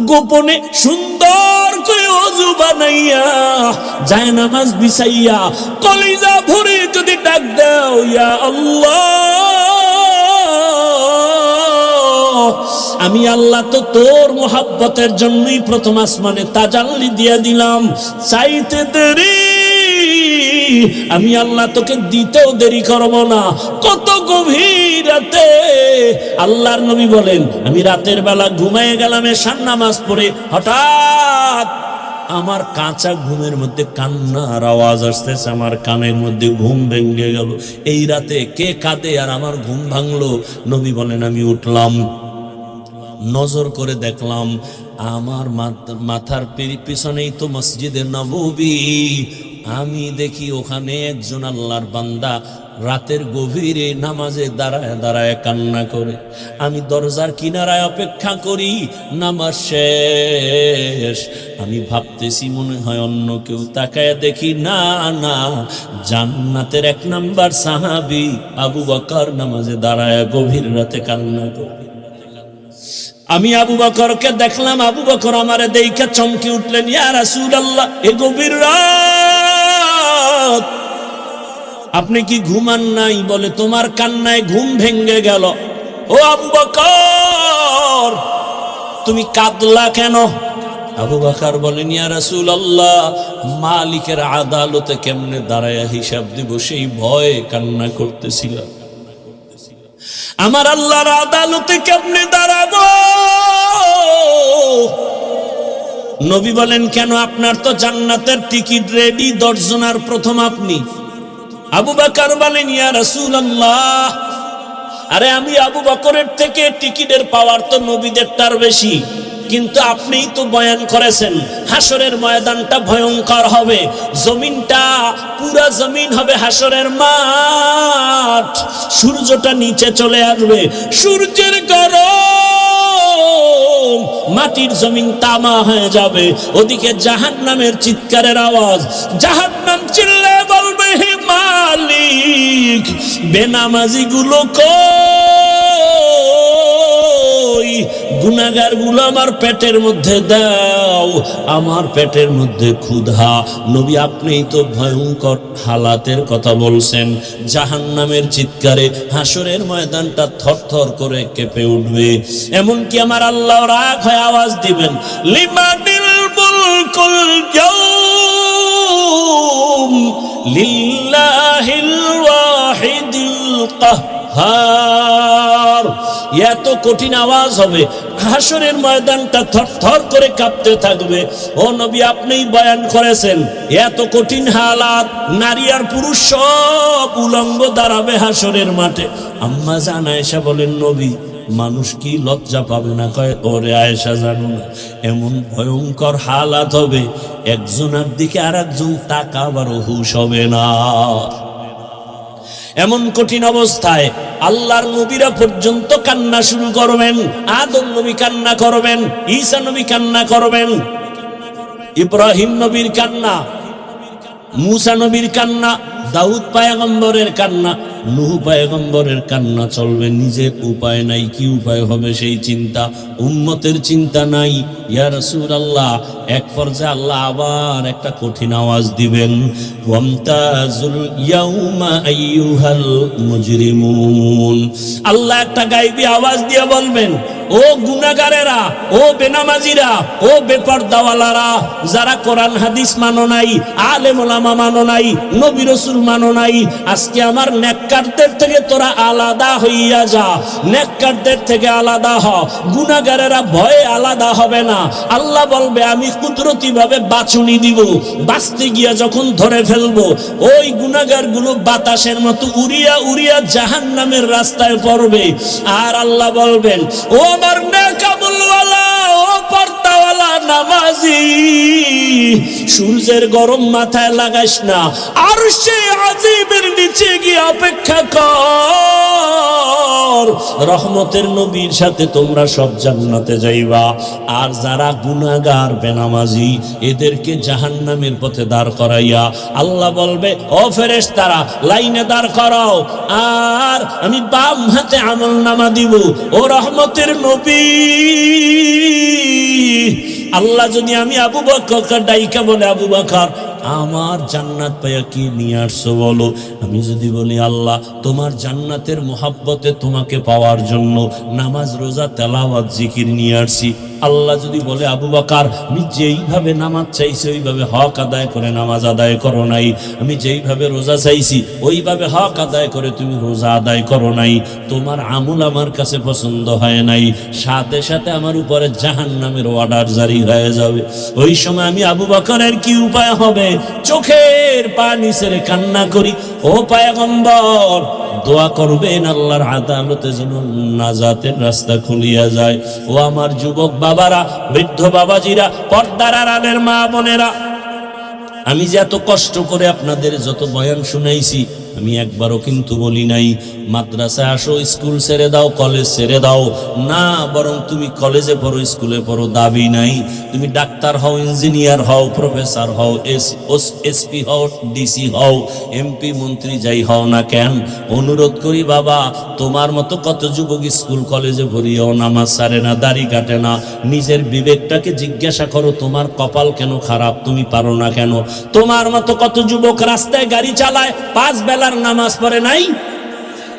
গোপনে সুন্দর করে ওযু বানাইয়া জায়নামাজ বিছাইয়া কলিজা ভরে যদি ডাক দাও, ইয়া আল্লাহ, আমি আল্লাহ তো তোর মোহাব্বতের জন্যই প্রথম আসমানে তাজাল্লি দিয়া দিলাম, চাইতে দেরি আমি আল্লাহ তোকে দিতেও দেরি করব না। কত গভীর রাতে আল্লাহর নবী বলেন, আমি রাতের বেলা ঘুমায়ে গেলাম এশার নামাজ পড়ে, হঠাৎ আমার কাঁচা ঘুমের মধ্যে কান্নার আওয়াজ আসতেছে, আমার কানের মধ্যে ঘুম ভেঙে গেল। এই রাতে কে কাঁদে আর আমার ঘুম ভাঙলো? নবী বলেন, আমি উঠলাম, নজর করে দেখলাম আমার মাথার পিছনেই তো মসজিদে নববী। আমি দেখি ওখানে একজন আল্লাহর বান্দা রাতের গভীরে নামাজে দাঁড়ায় দাঁড়ায় কান্না করে। আমি দরজার কিনারায় অপেক্ষা করি, নামাজ শেষ। আমি ভাবতেছি মনে হয় অন্য কেউ, তাকায় দেখি না না, জান্নাতের 1 নাম্বার সাহাবী আবু বকর নামাজে দাঁড়ায় গভীর রাতে কান্না করে। আমি আবু বকরকে দেখলাম, আবু বকর আমারে দেইখা চমকে উঠলেন, ইয়া রাসূলুল্লাহ, এ গভীর রাত আপনি কি ঘুমান নাই? বলে, তোমার কান্নায় ঘুম ভেঙে গেল। ও আবু বকর, তুমি কাঁদলা কেন? আবু বকর বলেন, ইয়া রাসূলুল্লাহ, মালিকের আদালতে কেমনে দাঁড়ায়া হিসাব দিব সেই ভয়ে কান্না করতেছিলাম। আমার আল্লাহর আদালতে কেমনে দাঁড়াবো? নবী বলেন, কেন? আপনার তো জান্নাতের টিকিট রেডি, 10 জনের প্রথম আপনি। আবু বকর বলেন, ইয়া রাসূলুল্লাহ, আরে আমি আবু বকরের থেকে টিকিটের পাওয়ার তো নবীদেরটার বেশি, কিন্তু আপনিই তো বয়ান করেছেন হাসরের ময়দানটা ভয়ঙ্কর হবে, জমিনটা পুরা জমিন হবে হাসরের মাঠ, সূর্যটা নিচে চলে আসবে, সূর্যের গরম মাটির জমিন তামা হয়ে যাবে, ওদিকে জাহান্নামের চিৎকারের আওয়াজ, জাহান্নাম চিল্লায় বলবে, হে মালিক, বেনামাজি গুলো কই, গুনাহগার গুলো আমার পেটের মধ্যে দাও, আমার পেটের মধ্যে ক্ষুধা। নবী, আপনিই তো ভয়ঙ্কর হালাতের কথা বলছেন, জাহান্নামের চিৎকারে হাসরের ময়দানটা থরথর করে কেঁপে উঠবে। এমনকি আমার আল্লাহ রাগ হয়ে আওয়াজ দিবেন, লিমানিল মুলকুল ইয়াউম লিল্লাহিল ওয়াহিদিল কাহ্হার। এত কঠিন আওয়াজ হবে, হাসরের ময়দানটা থরথর করে কাঁপতে থাকবে। ও নবী, আপনিই বয়ান করেছেন এত কঠিন হালাত, নারী আর পুরুষ সব উলঙ্গ দাঁড়াবে হাসরের মাঠে। আম্মা জান আয়েশা বলেন, নবী, মানুষ কি লজ্জা পাবে না? কয়, ওরে আয়েশা, জানো না, এমন ভয়ঙ্কর হালাত হবে, একজনের দিকে আর একজন তাকাবারও হুঁশ হবে না। এমন কঠিন অবস্থায় আল্লাহর নবীরা পর্যন্ত কান্না শুরু করবেন। আদম নবী কান্না করবেন, ঈসা নবী কান্না করবেন, ইব্রাহিম নবীর কান্না, মুসা নবীর কান্না, দাউদ পয়গম্বরের কান্না, নূহ পয়গম্বরের কান্না চলবে। নিজের উপায় নাই, কি উপায় হবে সেই চিন্তা, উম্মতের চিন্তা নাই। ইয়া রাসূলুল্লাহ, এক পর্যায়ে আল্লাহ আবার একটা কঠিন আওয়াজ দিবেন, ওয়ামতাজুল ইয়াউমা আইয়ুহাল মুজরিমুন। আল্লাহ একটা গায়বী আওয়াজ দিয়ে বলবেন, ও গুনাহগারেরা, ও বেনামাজিরা, ও বেপরদাওয়ালারা, যারা কোরআন হাদিস মানো নাই, আলেম ওলামা মানো নাই, নবী রাসূল মানো নাই, আজকে আমার নেককারদের থেকে তোরা আলাদা হইয়া যা, নেককারদের থেকে আলাদা হ। গুনাহগারেরা ভয়ে আলাদা হবে না। আল্লাহ বলবে, আমি কুদরতি ভাবে বাছুনি দিব, বাঁচতে গিয়া যখন ধরে ফেলবো, ওই গুনাহগার গুলো বাতাসের মতো উড়িয়া উড়িয়া জাহান্নামের রাস্তায় পড়বে। আর আল্লাহ বলবেন, ও আমার নেকামুলওয়ালা, ও পর্দাওয়ালা নামাজি, সূর্যের গরম মাথায় লাগাইস না, আরশে আজিমের নিচে গিয়ে অপেক্ষা কর, রহমতের নবীর সাথে তোমরা সব জান্নাতে যাইবা। আর যারা গুনাহগার বেনামাজি, এদেরকে জাহান্নামের পথে দাঁড় করাইয়া আল্লাহ বলবে, ও ফেরেশতারা, লাইনে দাঁড় করাও, আর আমি বাম হাতে আমলনামা দিব। ও রহমতের নবী, আল্লাহ যদি আমি আবু বকরকে ডাইকা বলে, আবু বকর আমার জান্নাত পাইয়া কি নিয়ে আসছো বলো, আমি যদি বলি আল্লাহ তোমার জান্নাতের মোহাব্বতে তোমাকে পাওয়ার জন্য নামাজ রোজা তেলাওয়াত জিকির নিয়ে আসছি, আল্লাহ যদি বলে আবু বকর আমি যেইভাবে নামাজ চাইছি ওইভাবে হক আদায় করে নামাজ আদায় করো নাই, আমি যেইভাবে রোজা চাইছি ওইভাবে হক আদায় করে তুমি রোজা আদায় করো নাই, তোমার আমল আমার কাছে পছন্দ হয় নাই, সাথে সাথে আমার উপরে জাহান্নামের অর্ডার জারি হয়ে যাবে। ওই সময় আমি আবু বকরের কি উপায় হবে? চোখের পানি ছেড়ে কান্না করি, ও পয়গম্বর দোয়া করবেন আল্লাহর আদালতে যেন নাজাতের রাস্তা খুলিয়া যায়। ও আমার যুবক বাবারা, বৃদ্ধ বাবাজিরা, পর্দার আড়ালের মা বোনেরা, আমি যে এত কষ্ট করে আপনাদের যত বয়ান শুনাইছি আমি একবারও কিন্তু বলি নাই মাদ্রাসায় আসো, স্কুল ছেড়ে দাও, কলেজ ছেড়ে দাও, না, বরং তুমি কলেজে পড়ো, স্কুলে পড়ো, দাবি নাই তুমি ডাক্তার হও, ইঞ্জিনিয়ার হও, প্রফেসর হও, এসপি হও, ডিসি হও, এমপি মন্ত্রী যাই হও না কেন, অনুরোধ করি বাবা তোমার মতো কত যুবক স্কুল কলেজে ভরিয়েও নামাজ ছাড়ে না, দাড়ি কাটে না, নিজের বিবেকটাকে জিজ্ঞাসা করো তোমার কপাল কেন খারাপ, তুমি পারো না কেন? তোমার মতো কত যুবক রাস্তায় গাড়ি চালায়, 5 বেলার নামাজ পড়ে নাই,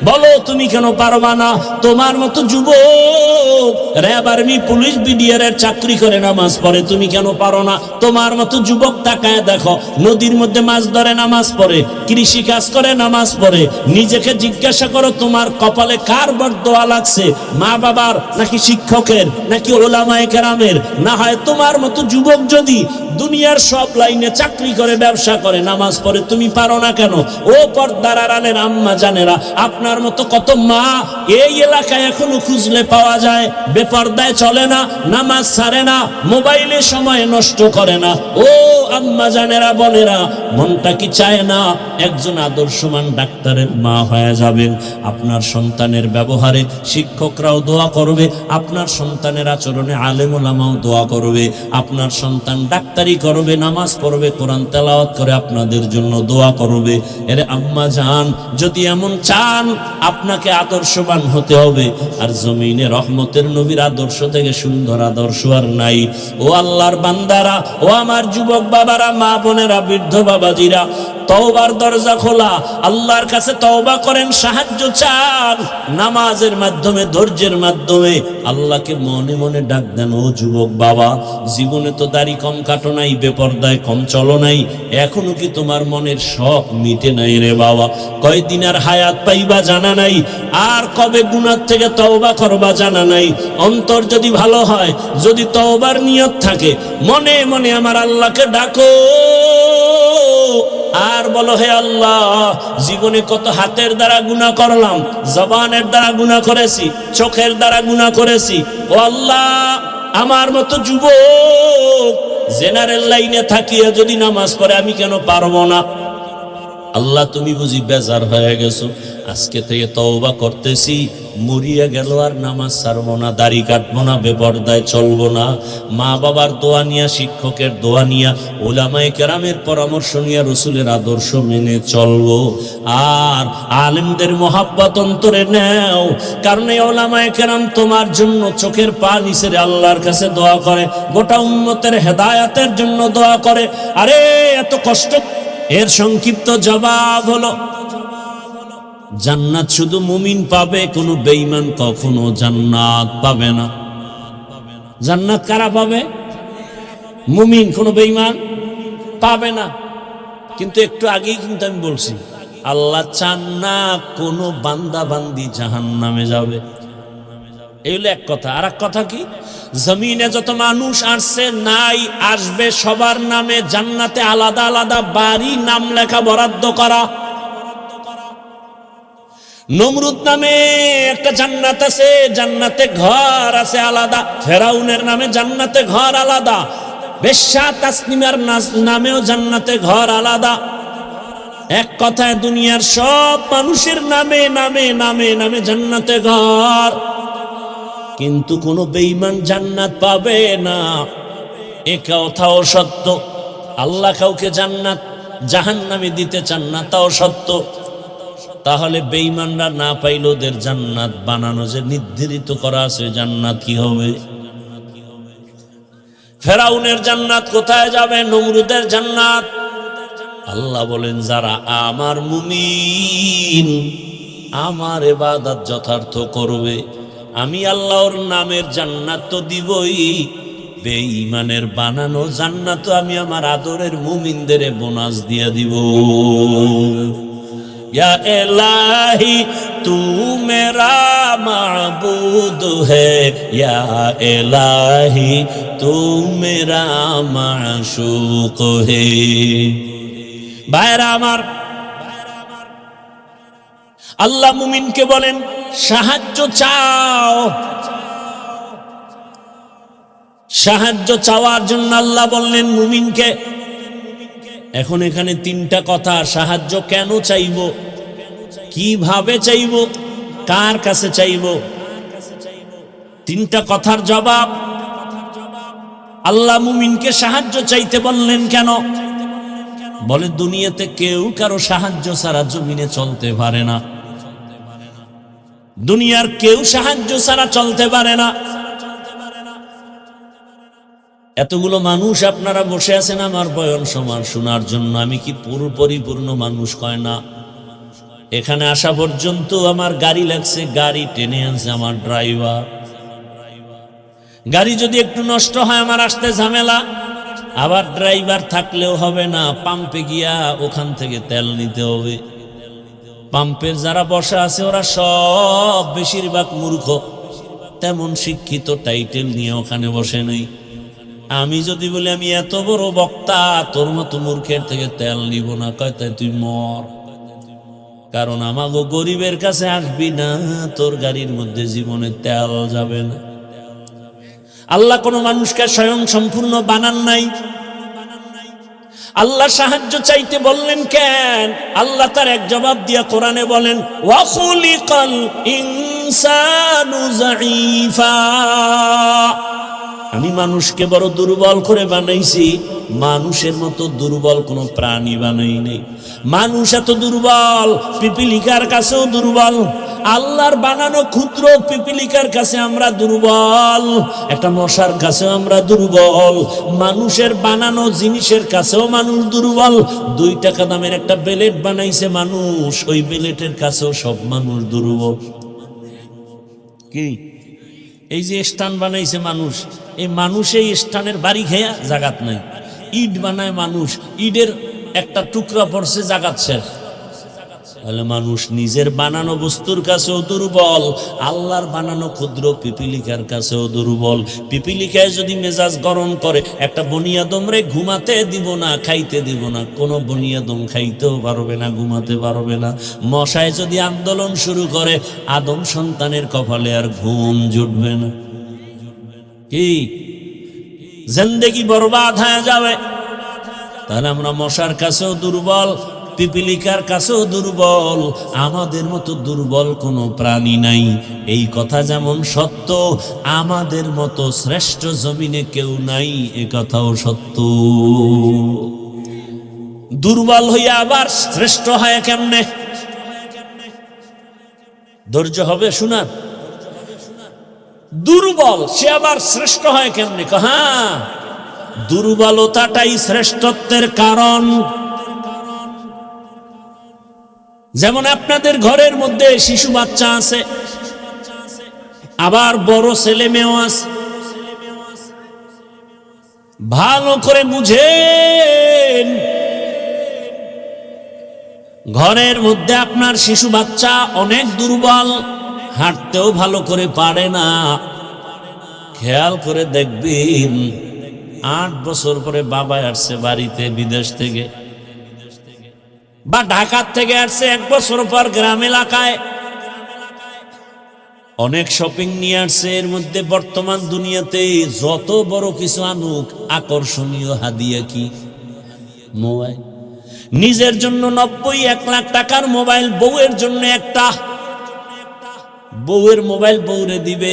বলো তুমি কেন পারবা না? তোমার মতো যুবক র্যাব আর্মি পুলিশ বিডিআর এর চাকরি করে নামাজ পড়ে, তুমি কেন পারো না? তোমার মতো যুবক তাকায় দেখো, নদীর মধ্যে মাছ ধরে নামাজ পড়ে, কৃষি কাজ করে নামাজ পড়ে, নিজেকে জিজ্ঞাসা করো তোমার কপালে কার বরদোয়া লাগছে, মা বাবার নাকি শিক্ষকের নাকি ওলামায়ে কেরামের? না হয় তোমার মতো যুবক যদি দুনিয়ার সব লাইনে চাকরি করে ব্যবসা করে নামাজ পড়ে, তুমি পারো না কেন? ও পর্দার আড়ালের আম্মা জানেরা, আপনার মতো কত মা এই এলাকায় এখনো খুঁজলে পাওয়া যায়, বেপর্দায় চলে না, নামাজ ছাড়ে না, মোবাইলে সময় নষ্ট করে না। ও আম্মা জানেরা, বোনেরা, মনটা কি চায় না একজন আদর্শমান ডাক্তারের মা হয়ে যাবেন? আপনার সন্তানের ব্যবহারে শিক্ষকরাও দোয়া করবে, আপনার সন্তানের আচরণে আলেম ওলামাও দোয়া করবে, আপনার সন্তান ডাক্তারি করবে, নামাজ পড়বে, কোরআন তেলাওয়াত করে আপনাদের জন্য দোয়া করবে। এর আম্মা জান, যদি এমন চান আপনাকে আদর্শবান হতে হবে, আর জমিনে রহমতের নবীর আদর্শ থেকে সুন্দর আদর্শ আর নাই। ও আল্লাহর বান্দারা, ও আমার যুবক বাবারা, মা বোনেরা, বৃদ্ধ বাবাজিরা, তওবার দরজা খোলা, আল্লাহর কাছে তওবা করেন, সাহায্য চান, নামাজের মাধ্যমে, ধৈর্যের মাধ্যমে আল্লাহকে মনে মনে ডাক দেন। ও যুবক বাবা, জীবনে তো দাড়ি কম কাটো নাই, বেপরদায় কম চলো নাই, এখনো কি তোমার মনের শখ মিটে নাই রে বাবা? কয়দিন আর হায়াত পাইবা জানা নাই, আর কবে গুনাহ থেকে তওবা করবা জানা নাই। অন্তর যদি ভালো হয়, যদি তওবার নিয়ত থাকে, মনে মনে আমার আল্লাহকে ডাকো আর বলো, হে আল্লাহ, জীবনে কত হাতের দ্বারা গুনাহ করলাম, জবানের দ্বারা গুনাহ করেছি, চোখের দ্বারা গুনাহ করেছি। ও আল্লাহ, আমার মতো যুবক জেনারেল লাইনে থাকিয়ে যদি নামাজ পড়ে আমি কেন পারবো না? আল্লাহ তুমি বুঝি বেজার হয়ে গেছো, আজকে থেকে তওবা করতেছি, মরিয়া গেল আর নামাজ ছাড়বো না, দাড়ি কাটবো না, বেপরদায় চলবো না, মা বাবার দোয়া নিয়া, শিক্ষকের দোয়া নিয়া, ওলামায়ে কেরামের পরামর্শ নিয়া, রসুলের আদর্শ মেনে চলবো। আর আলেমদের মহাব্বত অন্তরে নেও, কারণ এই ওলামায়ে কেরাম তোমার জন্য চোখের পানি ছেড়ে আল্লাহর কাছে দোয়া করে, গোটা উম্মতের হেদায়াতের জন্য দোয়া করে। আরে এত কষ্ট, এর সংক্ষিপ্ত জবাব হলো জান্নাত শুধু মুমিন পাবে, কোনো বেঈমান কখনো জান্নাত পাবে না। জান্নাত কারা পাবে? মুমিন, কোনো বেঈমান পাবে না। কিন্তু একটু আগেই কিন্তু আমি বলছি, আল্লাহ চান না কোনো বান্দা বান্দি জাহান্নামে যাবে। এই হলো এক কথা। আর এক কথা কি, জমিনে যত মানুষ আসছে, নাই, আসবে, সবার নামে জান্নাতে আলাদা আলাদা বাড়ি, নাম লেখা, বরাদ্দ করা। নমরুদ নামে একটা জান্নাত আছে, জান্নাতে ঘর আছে আলাদা, ফেরাউনের নামে জান্নাতে ঘর আলাদা, বেশ্যা তাসনিমার নামেও জান্নাতে ঘর আলাদা। এক কথায় দুনিয়ার সব মানুষের নামে নামে নামে নামে জান্নাতে ঘর, কিন্তু কোনো বেঈমান জান্নাত পাবে না। এ কথাও সত্য। আল্লাহ কাউকে জান্নাত জাহান্নামে দিতে চান না, তাও সত্য। তাহলে বেঈমানরা না পাইলে ওদের জান্নাত বানানো যে নির্ধারিত করা আছে, জান্নাত কি হবে? ফেরাউনের জান্নাত কোথায় যাবে? নমরুদের জান্নাত। আল্লাহ বলেন যারা আমার মুমিন, আমার ইবাদত যথার্থ করবে, আমি আল্লাহর নামের জান্নাত তো দিবই, বেঈমানের বানানো জান্নাত আমি আমার আদরের মুমিনদের বোনাস দিয়ে দিব। या इलाही तू मेरा माबूद है, या इलाही तू मेरा माशूक है। ভাইরা আমার, আল্লাহ মুমিনকে বলেন সাহায্য চাও। সাহায্য চাওয়ার জন্য আল্লাহ বললেন মুমিনকে। এখন এখানে তিনটা কথা, সাহায্য কেন চাইব, কিভাবে চাইব, কার কাছে চাইব, তিনটা কথার জবাব। আল্লাহ মুমিনকে সাহায্য চাইতে বললেন কেন? বলে দুনিয়াতে কেউ কারো সাহায্য ছাড়া জমিনে চলতে পারে না, দুনিয়ার কেউ সাহায্য ছাড়া চলতে পারে না। এতগুলো মানুষ আপনারা বসে আছেন আমার বয়ান শোনার জন্য, আমি কি পরিপূর্ণ মানুষ? কয় না। এখানে আসা পর্যন্ত আমার গাড়ি লাগছে, গাড়ি টেনে আনছে আমার ড্রাইভার। গাড়ি যদি একটু নষ্ট হয় আমার আসতে ঝামেলা, আবার ড্রাইভার থাকলেও হবে না, পাম্পে গিয়া ওখান থেকে তেল নিতে হবে। পাম্পের যারা বসা আছে ওরা সব বেশিরভাগ মূর্খ, তেমন শিক্ষিত টাইটেল নিয়ে ওখানে বসে নেই। আমি যদি বলি আমি এত বড় বক্তা, তোর মতো মূর্খের থেকে তেল নিব না, কয় তাই তুই মর, কারণ আমাগো গরিবের কাছে আসবি না, তোর গাড়ির মধ্যে জীবনে তেল যাবে না। আল্লাহ কোনো মানুষকে স্বয়ং সম্পূর্ণ বানান নাই। আল্লাহ সাহায্য চাইতে বললেন কেন? আল্লাহ তার এক জবাব দিয়া কোরআনে বলেন ওয়া খুলিকাল ইনসানু যাঈফা, আমি মানুষকে বড় দুর্বল করে বানাইছি, মানুষের মতো দুর্বল কোনো প্রাণী বানাই নেই। মানুষ এত দুর্বল, পিপিলিকার কাছেও দুর্বল। আল্লাহর বানানো ক্ষুদ্র পিপিলিকার কাছে আমরা দুর্বল, একটা মশার কাছেও আমরা দুর্বল, মানুষের বানানো জিনিসের কাছেও মানুষ দুর্বল। 2 টাকা দামের একটা বেলেট বানাইছে মানুষ, ওই বেলেটের কাছেও সব মানুষ দুর্বল। কি এই যে স্থান বানাইছে মানুষ, এই মানুষ এই স্থানের বাড়ি খেয়া জাগাত নাই। ইট বানায় মানুষ, ইটের একটা টুকরা পড়ছে, জাগাত শেষ। তাহলে মানুষ নিজের বানানো বস্তুর কাছেও দুর্বল, আল্লাহর বানানো ক্ষুদ্র পিপিলিকার কাছেও দুর্বল। পিপিলিকায় যদি মেজাজ গরম করে, একটা বনিয়াদমরে ঘুমাতে দিব না, খাইতে দিব না, কোনো বনিয়াদম খাইতেও পারবে না, ঘুমাতে পারবে না। মশায় যদি আন্দোলন শুরু করে, আদম সন্তানের কপালে আর ঘুম জুটবে না। কি জিন্দেগি বরবাদ হয়ে যাবে। তাহলে আমরা মশার কাছেও দুর্বল, পিপিলিকার কাছেও দুর্বল, আমাদের মতো দুর্বল কোনো প্রাণী নাই। এই কথা যেমন সত্য, আমাদের মতো শ্রেষ্ঠ জমিনে কেউ নাই, এ কথাও সত্য। দুর্বল হইয়া আবার শ্রেষ্ঠ হয় কেমনে? ধৈর্য হবে শোনার। দুর্বল সে আবার শ্রেষ্ঠ হয় কেমনে? হ্যাঁ, দুর্বলতাটাই শ্রেষ্ঠত্বের কারণ। যেমন আপনাদের ঘরের মধ্যে শিশু বাচ্চা আছে, আবার বড় ছেলে মেয়েও আছে। ভালো করে বুঝেন, ঘরের মধ্যে আপনার শিশু বাচ্চা অনেক দুর্বল, হাঁটতেও ভালো করে পারে না। খেয়াল করে দেখবেন 8 বছর পরে বাবা আসছে বাড়িতে বিদেশ থেকে, বা ঢাকা থেকে আসছে 1 বছর পর গ্রাম এলাকায়, অনেক শপিং নিয়ে আসছে। এর মধ্যে বর্তমান দুনিয়াতে যত বড় কিছু আনুক, আকর্ষণীয় হাদিয়া কি? মোবাইল। নিজের জন্য 90-1 লাখ টাকার মোবাইল, বউয়ের জন্য একটা। বউয়ের মোবাইল বউরে দিবে,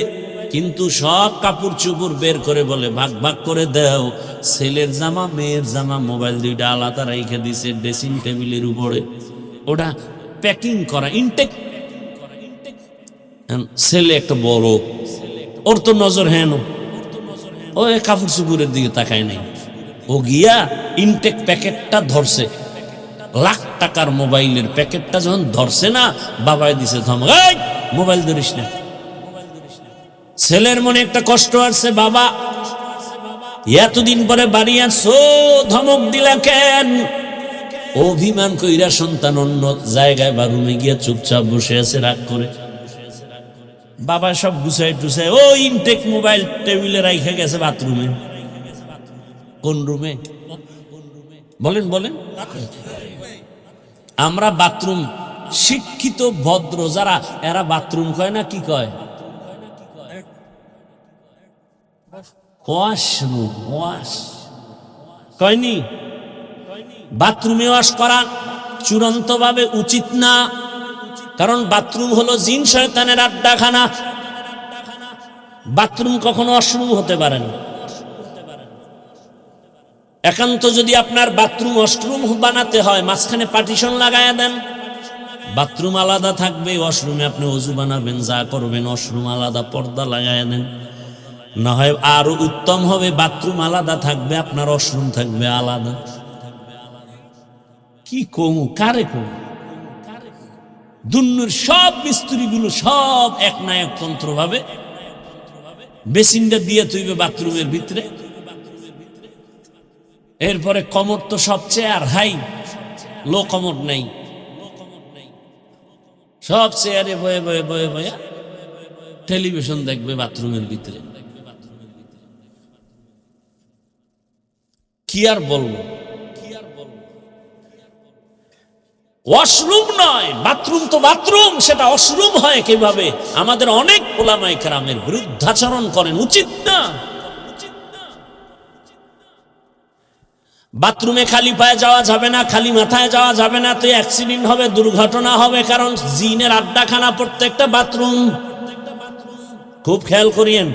কিন্তু সব কাপড় চুপড় বের করে বলে ভাগ ভাগ করে দাও। ছেলের জামা মেয়ের জামা মোবাইল 2টা আলাদা রেখে দিছে ড্রেসিং টেবিলের উপরে, ওটা প্যাকিং করা, ইনটেক। ছেলে একটা বড়, ওর তো নজর হেন, ওই কাপড় চুপুরের দিকে তাকায় নাই, ও গিয়া ইনটেক প্যাকেটটা ধরছে, লাখ টাকার মোবাইলের প্যাকেটটা যখন ধরছে না, বাবায় দিছে ধমক, এই মোবাইল ধরিস না। ছেলের মনে একটা কষ্ট আসছে, বাবা এতদিন পরে বাড়ি আসছো, ধমক দিলা কেন? অভিমান কইরা সন্তান অন্য জায়গায় বা রুমে গিয়া চুপচাপ বসে আছে রাগ করে। বাবা সব গুছাই টুছাই ও ইনটেক মোবাইল টেবিলে রাইখা গেছে বাথরুমে। কোন রুমে? বলেন বলেন। আমরা বাথরুম, শিক্ষিত ভদ্র যারা, এরা বাথরুম কয় না, কি কয়? ওয়াশরুম, ওয়াশ কয়নি? বাথরুমে ওয়াশ করা চূড়ান্ত ভাবে উচিত না, কারণ বাথরুম হলো জিন শয়তানের আড্ডাখানা। বাথরুম কখনো ওয়াশরুম হতে পারে না। একান্ত যদি আপনার বাথরুম ওয়াশরুম বানাতে হয়, মাঝখানে পার্টিশন লাগায়া দেন, বাথরুম আলাদা থাকবে, ওয়াশরুমে আপনি ওযু বানাবেন, যা করবেন, ওয়াশরুম আলাদা, পর্দা লাগায়া দেন। না হয় আরো উত্তম হবে, বাথরুম আলাদা থাকবে, আপনার ওয়াশরুম থাকবে আলাদা। কি কমু, কারে কমু? দুনিয়ার সব মিস্ত্রিগুলো সব এক না এক তন্ত্র ভাবে বেসিনটা দিয়ে তুইবে বাথরুমের ভিতরে। এরপরে কমর তো সবচেয়ে আর হাই, লো কমর নেই, সব চেয়ারে বয়ে বয়ে বয়ে বয়ে টেলিভিশন দেখবে বাথরুমের ভিতরে। কি আর বলবো? ওয়াশরুম নয়, বাথরুম তো বাথরুম, সেটা ওয়াশরুম হয় কিভাবে? আমাদের অনেক ওলামায়ে কেরামের বিরুদ্ধাচরণ করেন, উচিত না। বাথরুমে খালি পায়ে যাওয়া যাবে না, খালি মাথায় যাওয়া যাবে না, তো অ্যাক্সিডেন্ট হবে, দুর্ঘটনা হবে, কারণ জিনের আড্ডাখানা প্রত্যেকটা বাথরুম। খুব খেয়াল করিয়েন,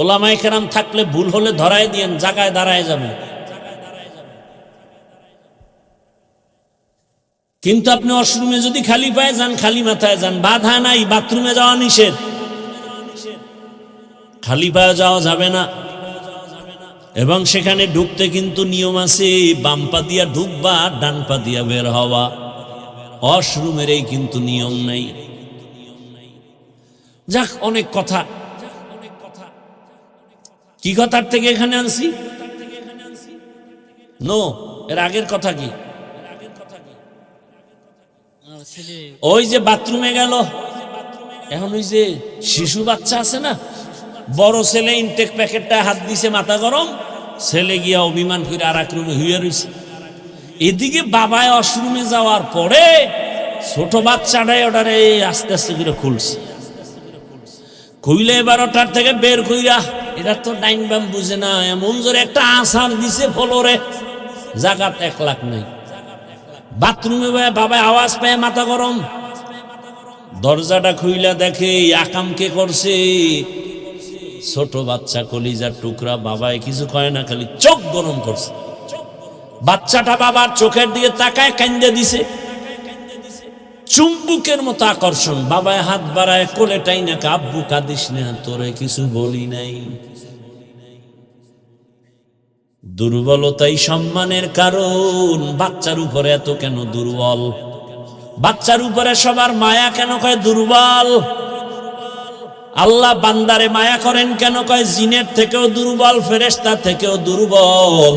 ওলামায়ে কেরাম থাকলে ভুল হলে ধরায় দিয়েন, জায়গায় দাঁড়ায় যাবে। কিন্তু আপনি ওয়াশরুমে যদি খালি পায়ে যান, খালি মাথায় যান, বাধা নাই, বাথরুমে যাওয়া নিষেধ, খালি পায়ে যাওয়া যাবে না। এবং সেখানে ঢুকতে কিন্তু নিয়ম আছে, বাম পা দিয়া ঢুকবা, ডান পা দিয়া বের হওয়া। ওয়াশরুমের এই কিন্তু নিয়ম নাই। যাক, অনেক কথা, কি কথার থেকে এখানে আনছি? নো, এর আগের কথা কি? ওই যে বাথরুমে গেল, এখন ওই যে শিশু বাচ্চা আছে না, বড় ছেলে ইনটেক প্যাকেটটা হাত দিছে, মাথা গরম, ছেলে গিয়া অভিমান করে আর এক রুমে হুইয়া রয়েছে। এদিকে বাবায় ওয়াশরুমে যাওয়ার পরে ছোট বাচ্চাটাই ওটারে আস্তে আস্তে করে খুলছে, খুইলে এবার ওটার থেকে বের কইরা, এটা তো ডাইন বাম বুঝে না, এমন জোরে একটা আছাড় দিছে ফ্লোরে, জাগাত 1 লাখ নাই। বাথরুমে বাবা আওয়াজ পায়, মাথা গরম, দরজাটা খুইলা দেখে আকাম কে করছে, ছোট বাচ্চা, কলিজার টুকরা। বাবায় কিছু কয় না, খালি চোখ গরম করছে। বাচ্চাটা বাবার চোখের দিকে তাকায় কান্দে দিছে, চুম্বুকের মতো আকর্ষণ। বাবায় হাত বাড়ায় কোলে টাইনা, আব্বু কাঁদিস না, তোরে কিছু বলি নাই। দুর্বলতাই সম্মানের কারণ। বাচ্চার উপরে এত কেন দুর্বল? বাচ্চার উপরে সবার মায়া কেন কয় দুর্বল? আল্লাহ বান্দারে মায়া করেন কেন কয় জিনের থেকেও দুর্বল, ফেরেশতা থেকেও দুর্বল।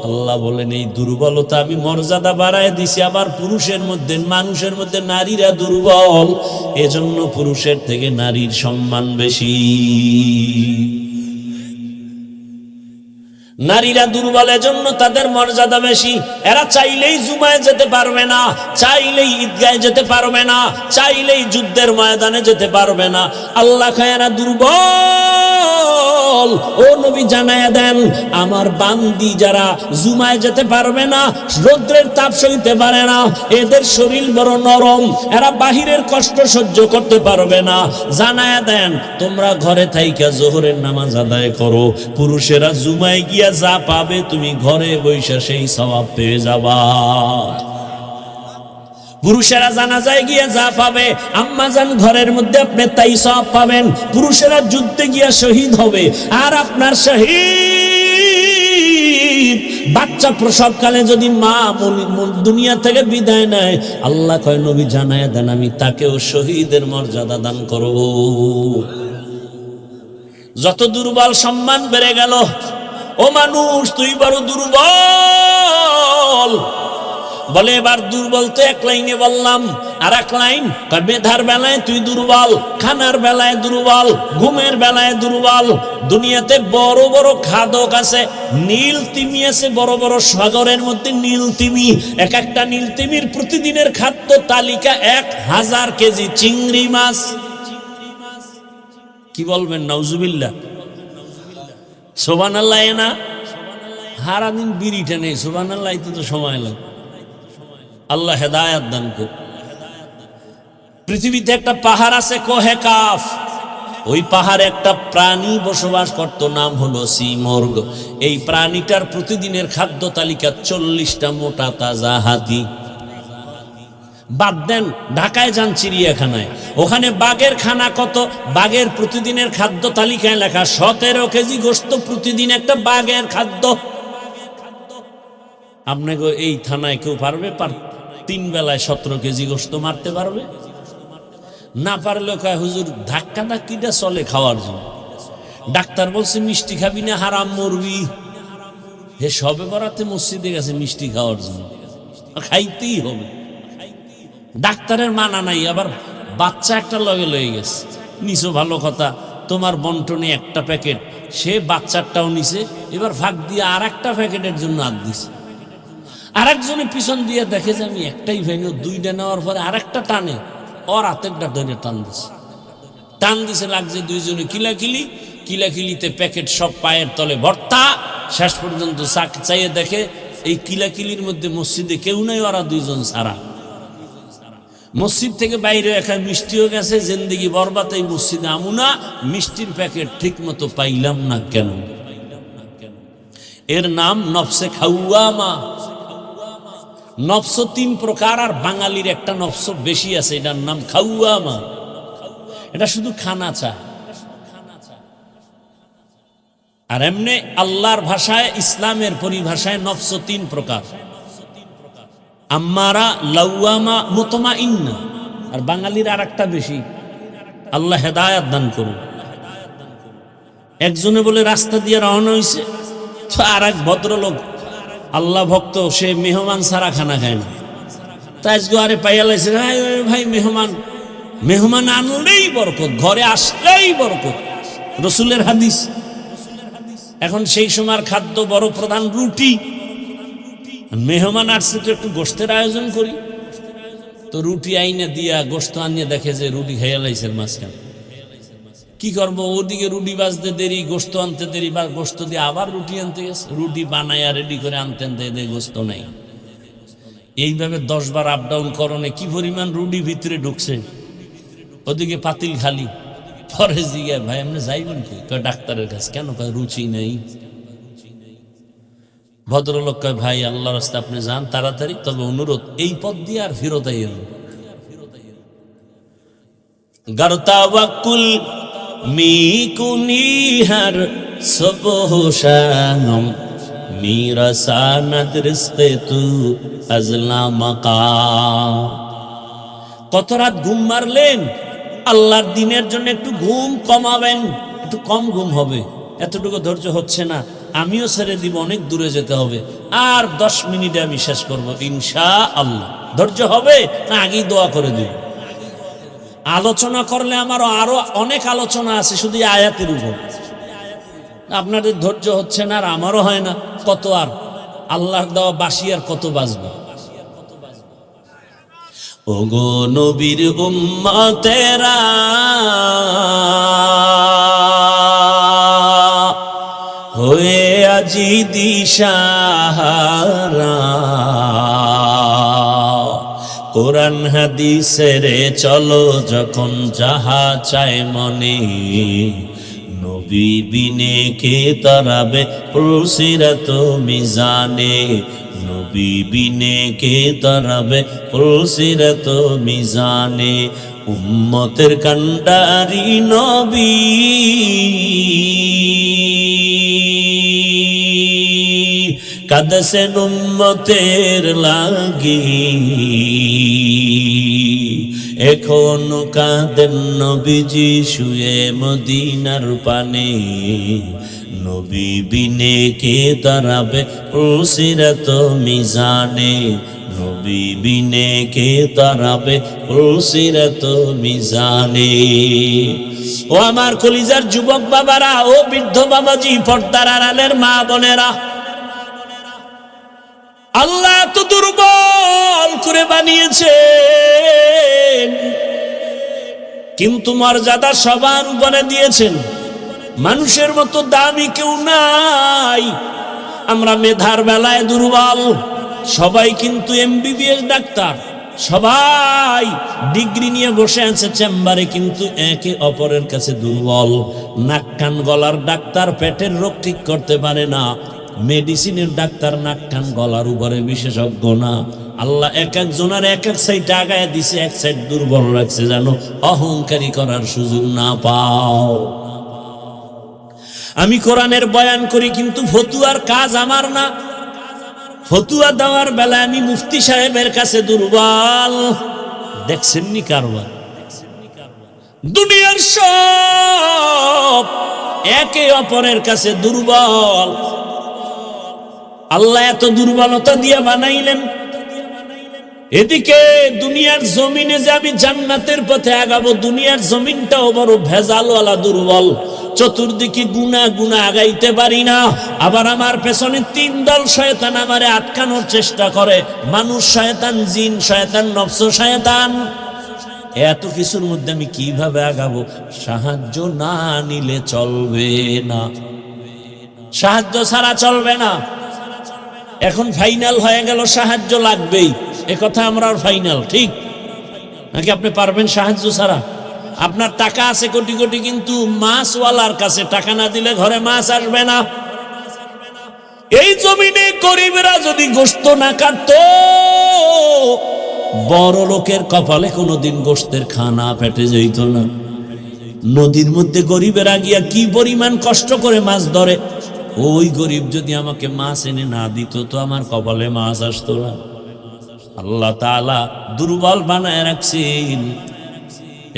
আল্লাহ বলেন এই দুর্বলতা আমি মর্যাদা বাড়ায় দিছি। আবার পুরুষের মধ্যে, মানুষের মধ্যে নারীরা দুর্বল, এজন্য পুরুষের থেকে নারীর সম্মান বেশি। নারীরা দুর্বল, এজন্য তাদের মর্যাদা বেশি। এরা চাইলেই জুমায় যেতে পারবে না, চাইলেই ঈদগাহে যেতে পারবে না, চাইলেই যুদ্ধের ময়দানে যেতে পারবে না। আল্লাহ কয় এরা দুর্বল। ও নবী জানায়া দেন, আমার বান্দি যারা জুমায় যেতে পারবে না, রৌদ্রের তাপ সইতে পারে না, এদের শরীর বড় নরম, এরা বাহিরের কষ্ট সহ্য করতে পারবে না, জানায়া দেন তোমরা ঘরে থাইকা জোহরের নামাজ আদায় করো। পুরুষেরা জুমায় গিয়া যা পাবে তুমি ঘরে বৈশা সেই সওয়াব পেয়ে যাবা। পুরুষেরা জানাজায় গিয়ে যা পাবে, আম্মাজান ঘরের মধ্যে আপনি তাই সব পাবেন। পুরুষেরা যুদ্ধে গিয়া শহীদ হবে, আর আপনার শহীদ বাচ্চা প্রসবকালে যদি মা দুনিয়া থেকে বিদায় নেয়, আল্লাহ কয় নবী জানায় দেন আমি তাকেও শহীদের মর্যাদা দান করব। যত দুর্বল সম্মান বেড়ে গেল। ও মানুষ, তুই বড় দুর্বল। বলে এবার দুর্বল তো এক লাইনে বললাম, আর এক লাইন মেধার বেলায় তুই দুর্বল, খানার বেলায় দুর্বল, ঘুমের বেলায় দুর্বল। দুনিয়াতে বড় বড় খাদক আছে, নীল তিমি আছে, বড় বড় সাগরের মধ্যে নীল তিমি। এক একটা নীল তিমির প্রতিদিনের খাদ্য তালিকা 1000 কেজি চিংড়ি মাছ। কি বলবেন নাউজুবিল্লাহ, সুবহানাল্লাহ। না সারাদিন বিড়িটা নেই, সুবহানাল্লাহ তো সময় লাগে। আল্লাহ হেদায়েত দান করুন। পৃথিবীতে একটা পাহাড় আছে কোহে কাফ, ওই পাহাড়ে একটা প্রাণী বসবাস করত, নাম হলো সিমর্গ। এই প্রাণীটার প্রতিদিনের খাদ্য তালিকা 40টা মোটা তাজা হাতি। বাদ দেন, ঢাকায় যান চিড়িয়াখানায়, ওখানে বাঘের খানা কত? বাঘের প্রতিদিনের খাদ্য তালিকায় লেখা 17 কেজি গোশত প্রতিদিন একটা বাঘের খাদ্য। আপনাকে এই থানায় কেউ পারবে 3 বেলায় 17 কেজি গোশত মারতে পারবে? না পারলে কয় হুজুর ধাক্কা ধাক্কিটা চলে খাওয়ার জন্য। ডাক্তার বলছে মিষ্টি খাবি না, হারাম মরবি। হে সবে বরাতে মসজিদে গেছে মিষ্টি খাওয়ার জন্য, খাইতেই হবে। ডাক্তারের মানা নাই, আবার বাচ্চা একটা লগে লয়ে গেছে। নিছো ভালো কথা, তোমার বন্টনে একটা প্যাকেট, সে বাচ্চাটাও নিছে, এবার ভাগ দিয়ে আর একটা প্যাকেটের জন্য হাত দিছে। আরেকজনের পিছন দিয়ে দেখে যে আমি একটাই ভেঙে 2টা নেওয়ার পরে আরেকটা টানে, ওর হাতেরটা ধরে টান দিছে, লাগছে দুইজনে কিলাকিলি। কিলাকিলিতে প্যাকেট সব পায়ের তলে ভর্তা। শেষ পর্যন্ত চাইয়ে দেখে এই কিলাকিলির মধ্যে মসজিদে কেউ নাই, ওরা 2জন ছাড়া। মসজিদ থেকে বাইরে একা মিষ্টিও গেছে, জিন্দেগি বরবাদ, এই মসজিদে আমুনা মিষ্টির প্যাকেট ঠিক মতো পাইলাম না কেন? এর নাম নফসে খাওয়ামা। নফস 3 প্রকার, আর বাঙালির একটা নফস বেশি আছে, এটার নাম খাওয়ামা। এটা শুধু খানা চায়। আর এমনি আল্লাহর ভাষায়, ইসলামের পরিভাষায় নফস 3 প্রকার: আম্মারা, লাওয়ামা, মুতমাইন্না। আর বাঙালির আর একটা বেশি। আল্লাহ হেদায়েত দান করুন। একজনে বলে রাস্তা দিয়ে রওনা হয়েছে, তো আর এক ভদ্রলোক আল্লাহ ভক্ত, সে মেহমান ছাড়া খানা খায় না। তাই আরে পাইয়া লাইছে, ভাই মেহমান আনলেই বরকত, ঘরে আসলেই বরকত, রসুলের হাদিস। এখন সেই সময়ের খাদ্য বড় প্রধান রুটি। মেহমান আসছে তো একটু গোশতের আয়োজন করি, তো রুটি আইনে দিয়া গোশত আনিয়ে দেখে যে রুটি খাইয়া লাইছে মাঝখানে। কি করবো, ওদিকে রুটি বাজতে দেরি, গোশত আনতে দেরি, বা গোশত দিয়ে আবার রুটি আনতে গেছে, রুটি বানাইয়া রেডি করে আনতে আনতে গোশত নাই। এইভাবে 10 বার আপ ডাউন করণে কি পরিমাণ রুটি ভিতরে ঢুকছে, ওদিকে পাতিল খালি। পরে জিজ্ঞাসা, ভাই আপনি যাইবেন কি? ডাক্তারের কাছে। কেন? রুচি নেই। ভদ্রলোক কয়, ভাই আল্লাহর রাস্তায় আপনি যান তাড়াতাড়ি, তবে অনুরোধ এই পথ দিয়ে আর ফেরত আইয়েন। গরতাওয়াক্কুল মিকুনিহার সবহশানম মিরাসানাদ রিজকে তু আজলা মাকা। কত রাত ঘুম মারলেন? আল্লাহর দিনের জন্য একটু ঘুম কমাবেন, একটু কম ঘুম হবে। এতটুকু ধৈর্য হচ্ছে না, আমিও ছেড়ে দিব, অনেক দূরে যেতে হবে। আর 10 মিনিটে আমি শেষ করবো ইনশাআল্লাহ। ধৈর্য হবে না আগেই দোয়া করে দিব? আলোচনা করলে আমারও আরো অনেক আলোচনা আছে শুধু আয়াতের উপর। আপনাদের ধৈর্য হচ্ছে না, আর আমারও হয় না। কত আর আল্লাহর দেওয়া বাঁশি আর কত বাজবে? ওগো নবীর উম্মতেরা, হয়ে আজি দিশাহারা, কোরআন হাদিসের চলো যখন যাহা চায় মনে, নবী নবী বিনে কে তারাবে পুলসিরাত মিজানে, নবী বিনে কে তারাবে পুলসিরাত মিজানে। উম্মতের কান্ডারি নবী, কাঁদছেন উম্মতের লাগি, এখনো কাঁদেন নবীজি শুয়ে মদিনার পানে। নবী বিনে কে দাঁড়াবে পুলসিরাত মিজানে, নবী বিনে কে দাঁড়াবে পুলসিরাত মিজানে। ও আমার কলিজার যুবক বাবারা, ও বৃদ্ধ বাবাজি, পর্দার আড়ালের মা বোনেরা, আল্লাহ তো দুর্বল করে বানিয়েছেন, কিন্তু মর্যাদা সবার উপরে দিয়েছেন। মানুষের মতো দামি কেউ নাই। আমরা মেধার বেলায় দুর্বল, সবাই কিন্তু এমবিবিএস ডাক্তার, সবাই ডিগ্রি নিয়ে বসে আছে চেম্বারে, কিন্তু একে অপরের কাছে দুর্বল। নাক কান গলার ডাক্তার পেটের রোগ ঠিক করতে পারে না, মেডিসিনের ডাক্তার নাক কান গলার উপরে বিশেষজ্ঞ না। আল্লাহ এক একজনের এক এক সাইড আগায় দিছে, এক সাইড দুর্বল রাখছে, জানো, অহংকারী করার সুযোগ না পাও। আমি কোরআনের বয়ান করি, কিন্তু ফতুয়ার কাজ আমার না। ফতুয়া দেওয়ার বেলায় আমি মুফতি সাহেবের কাছে দুর্বল। দেখছেননি কারবার? দুনিয়ার সব একে অপরের কাছে দুর্বল। আল্লাহ এত দুর্বলতা দিয়ে বানাইলেন, এদিকে দুনিয়ার জমিনে যে আমি জান্নাতের পথে আগাবো, দুনিয়ার জমিনটাও বড় ভেজালওয়ালা, দুর্বল। চতুর্দিকে গুনাহ গুনাহ আগাইতে পারি না। আবার আমার পেছনে তিন দল শয়তান আমারে আটকানোর চেষ্টা করে, মানুষ শয়তান, জিন শয়তান, নফস শয়তান। এত কিছুর মধ্যে আমি কিভাবে আগাবো? সাহায্য না নিলে চলবে না, সাহায্য ছাড়া চলবে না। এখন ফাইনাল হয়ে গেল, সাহায্য লাগবেই, এ কথা আমরা ফাইনাল, ঠিক নাকি? আপনি পারবেন সাহায্য ছাড়া? আপনার টাকা আছে কোটি কোটি, কিন্তু মাছওয়ালার কাছে টাকা না দিলে ঘরে মাছ আসবে না। এই জমিনে গরিবরা যদি গোশত না কাটতো, বড় লোকের কপালে কোনোদিন গোশতের খানা পেটে যেত না। নদীর মধ্যে গরিবেরা গিয়া কি পরিমাণ কষ্ট করে মাছ ধরে, ওই গরিব যদি আমাকে মাছ এনে না দিত, তো আমার কপালে মাছ আসতো না। আল্লাহ তাআলা দুর্বল বানায় রাখছেন।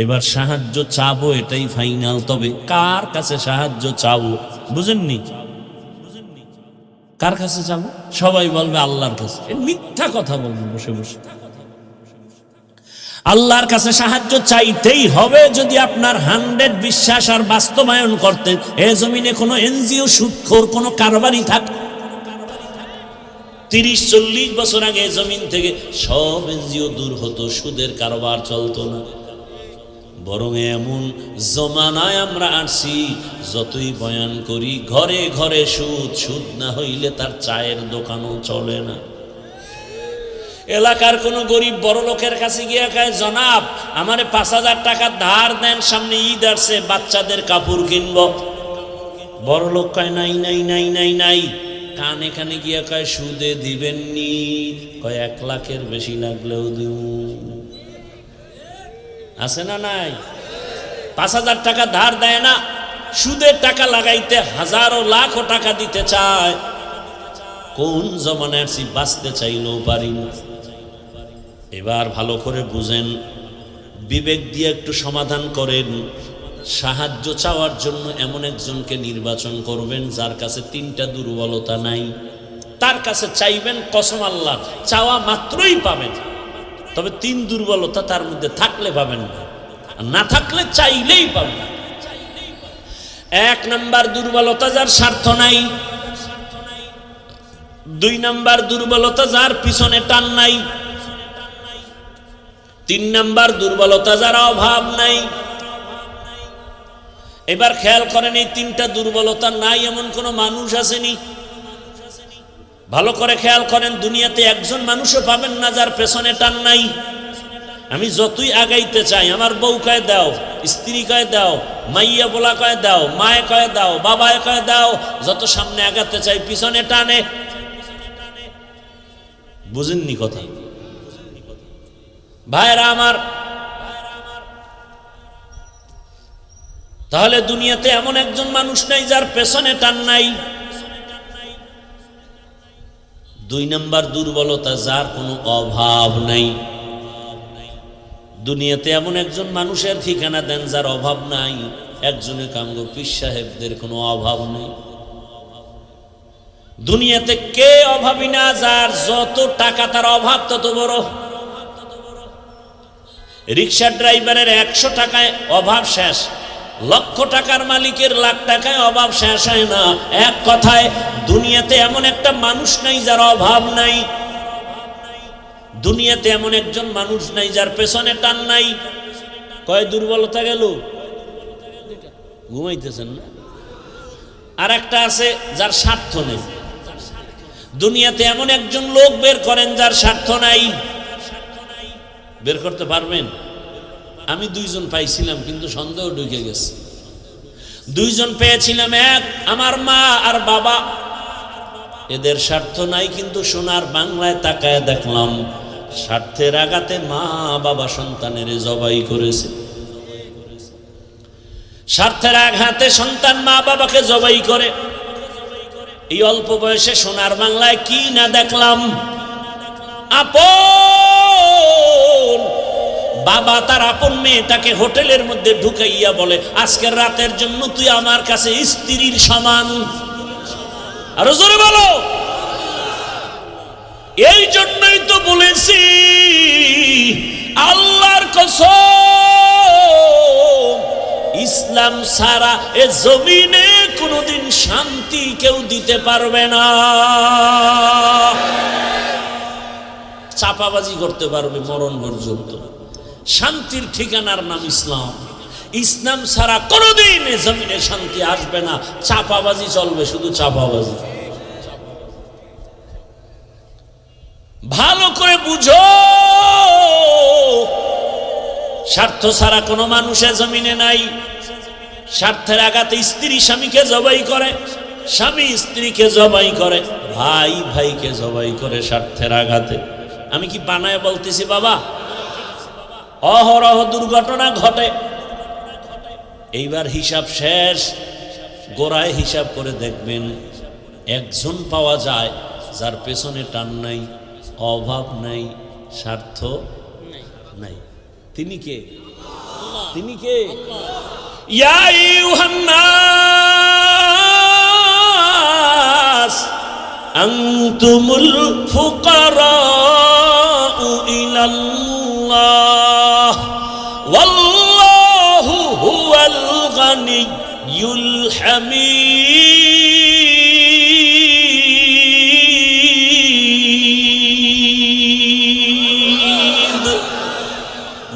এবার সাহায্য চাবো, এটাই ফাইনাল। তবে কার কাছে সাহায্য চাবো বুঝেননি? কার কাছে চাবো? সবাই বলবে আল্লাহর কাছে। মিথ্যা কথা বলবে বসে বসে। আল্লাহর কাছে সাহায্য চাইতেই হবে। যদি আপনার 100 বিশ্বাস আর বাস্তবায়ন করতেন, এ জমিনে কোনো এনজিও সুদখোর কোনো কারবারি থাক, 30-40 বছর আগে জমিন থেকে সব এনজিও দূর হতো, সুদের কারবার চলতো না। বরং এমন জমানায় আমরা আসছি, যতই বয়ান করি ঘরে ঘরে সুদ, সুদ না হইলে তার চায়ের দোকানও চলে না। এলাকার কোন গরিব বড় লোকের কাছে গিয়ে কয়, জনাব আমারে 5000 টাকা ধার দেন, সামনে ঈদ আসছে, বাচ্চাদের কাপড় কিনবো। বড় লোক কয় নাই নাই নাই নাই নাই। কানে কানে গিয়ে কয়, সুদে দিবেননি? কয় 1 লাখের বেশি লাগলেও দিব। আছে না নাই? 5000 টাকা ধার দেয় না, সুদের টাকা লাগাইতে হাজারো লাখো টাকা দিতে চায়। কোন জমানায় আসি, বাঁচতে চাইলেও পারি না। এবার ভালো করে বুঝেন, বিবেক দিয়ে একটু সমাধান করেন। সাহায্য চাওয়ার জন্য এমন একজনকে নির্বাচন করবেন যার কাছে 3টা দুর্বলতা নাই। তার কাছে চাইবেন, কসম আল্লাহ, চাওয়া মাত্রই পাবেন। তবে 3 দুর্বলতা তার মধ্যে থাকলে পাবেন না, আর না থাকলে চাইলেই পাবেন। 1 নাম্বার দুর্বলতা, যার স্বার্থ নাই। 2 নাম্বার দুর্বলতা, যার পিছনে টান নাই। 3 নাম্বার দুর্বলতা, যার অভাব নাই। এবার খেয়াল করেন, এই 3টা দুর্বলতা নাই এমন কোন মানুষ আসেনি? ভালো করে খেয়াল করেন, দুনিয়াতে একজন মানুষও পাবেন না যার পেছনে টান নাই। আমি যতই আগাইতে চাই, আমার বউ কয় দাও, স্ত্রী কয় দাও, মাইয়া বলা কয় দাও, মায়ে কয় দাও, বাবায় কয় দাও, যত সামনে আগাতে চাই পিছনে টানে। বুঝেননি কথা ভাইরা আমার? তাহলে দুনিয়াতে এমন একজন মানুষ নাই যার পেছনে টান নাই। 2 নাম্বার দুর্বলতা, যার কোনো অভাব নাই। দুনিয়াতে এমন একজন মানুষের ঠিকানা দেন যার অভাব নাই। একজনে কামগো পীর সাহেবদের কোনো অভাব নেই। দুনিয়াতে কে অভাবী না? যার যত টাকা তার অভাব তত বড়। রিক্সা ড্রাইভারের 100 টাকায় অভাব শেষ, লক্ষ টাকার মালিকের লাখ টাকায় অভাব শেষ হয় না। এক কথায় দুনিয়াতে এমন একটা মানুষ নাই যার অভাব নাই। দুনিয়াতে এমন একজন মানুষ নাই যার পেছনে টান নাই। কয় দুর্বলতা গেল? ঘুমাইতেছেন না? আর একটা আছে যার স্বার্থ নেই। দুনিয়াতে এমন একজন লোক বের করেন যার স্বার্থ নাই। বের করতে পারবেন? আমি 2 জন পাইছিলাম, কিন্তু সন্দেহ ঢুকে গেছে। 2 জন পেয়েছিলাম, এক আমার মা আর বাবা। এদের স্বার্থ নাই, কিন্তু সোনার বাংলায় তাকায় দেখলাম স্বার্থের আঘাতে মা বাবা সন্তানের জবাই করেছে। স্বার্থের আঘাতে সন্তান মা বাবাকে জবাই করে। এই অল্প বয়সে সোনার বাংলায় কি না দেখলাম। আপন বাবা তার আপন মেয়েটাকে হোটেলের মধ্যে ঢুকাইয়া বলে, আজকের রাতের জন্য তুই আমার কাছে স্ত্রীর সমান। আরো জোরে বলো। এই জন্যই তো বলেছি, আল্লাহর কসম, ইসলাম ছাড়া এ জমিনে কোনোদিন শান্তি কেউ দিতে পারবে না। চাপাবাজি করতে পারবে মরণ পর্যন্ত। শান্তির ঠিকানার নাম ইসলাম। ইসলাম ছাড়া কোনোদিন এ জমিনে শান্তি আসবে না। চাপাবাজি চলবে, শুধু চাপাবাজি। ভালো করে বুঝো, স্বার্থ ছাড়া কোনো মানুষের জমিনে নাই। স্বার্থের আঘাতে স্ত্রী স্বামীকে জবাই করে, স্বামী স্ত্রীকে জবাই করে, ভাই ভাইকে জবাই করে স্বার্থের আঘাতে। আমি কি বানায় বলতেছি বাবা? অহরহ দুর্ঘটনা ঘটে। এইবার হিসাব শেষ, গোড়ায় হিসাব করে দেখবেন একজন পাওয়া যায় যার পেছনে টান নাই, অভাব নাই, স্বার্থ নাই। তিনি কে? তিনি কে? ইয়া আইয়ুহান নাস আনতুমুল ফুকারাউ ইলাল্লাহ ওয়াল্লাহু হুয়াল গানিয়্যুল হামিদ।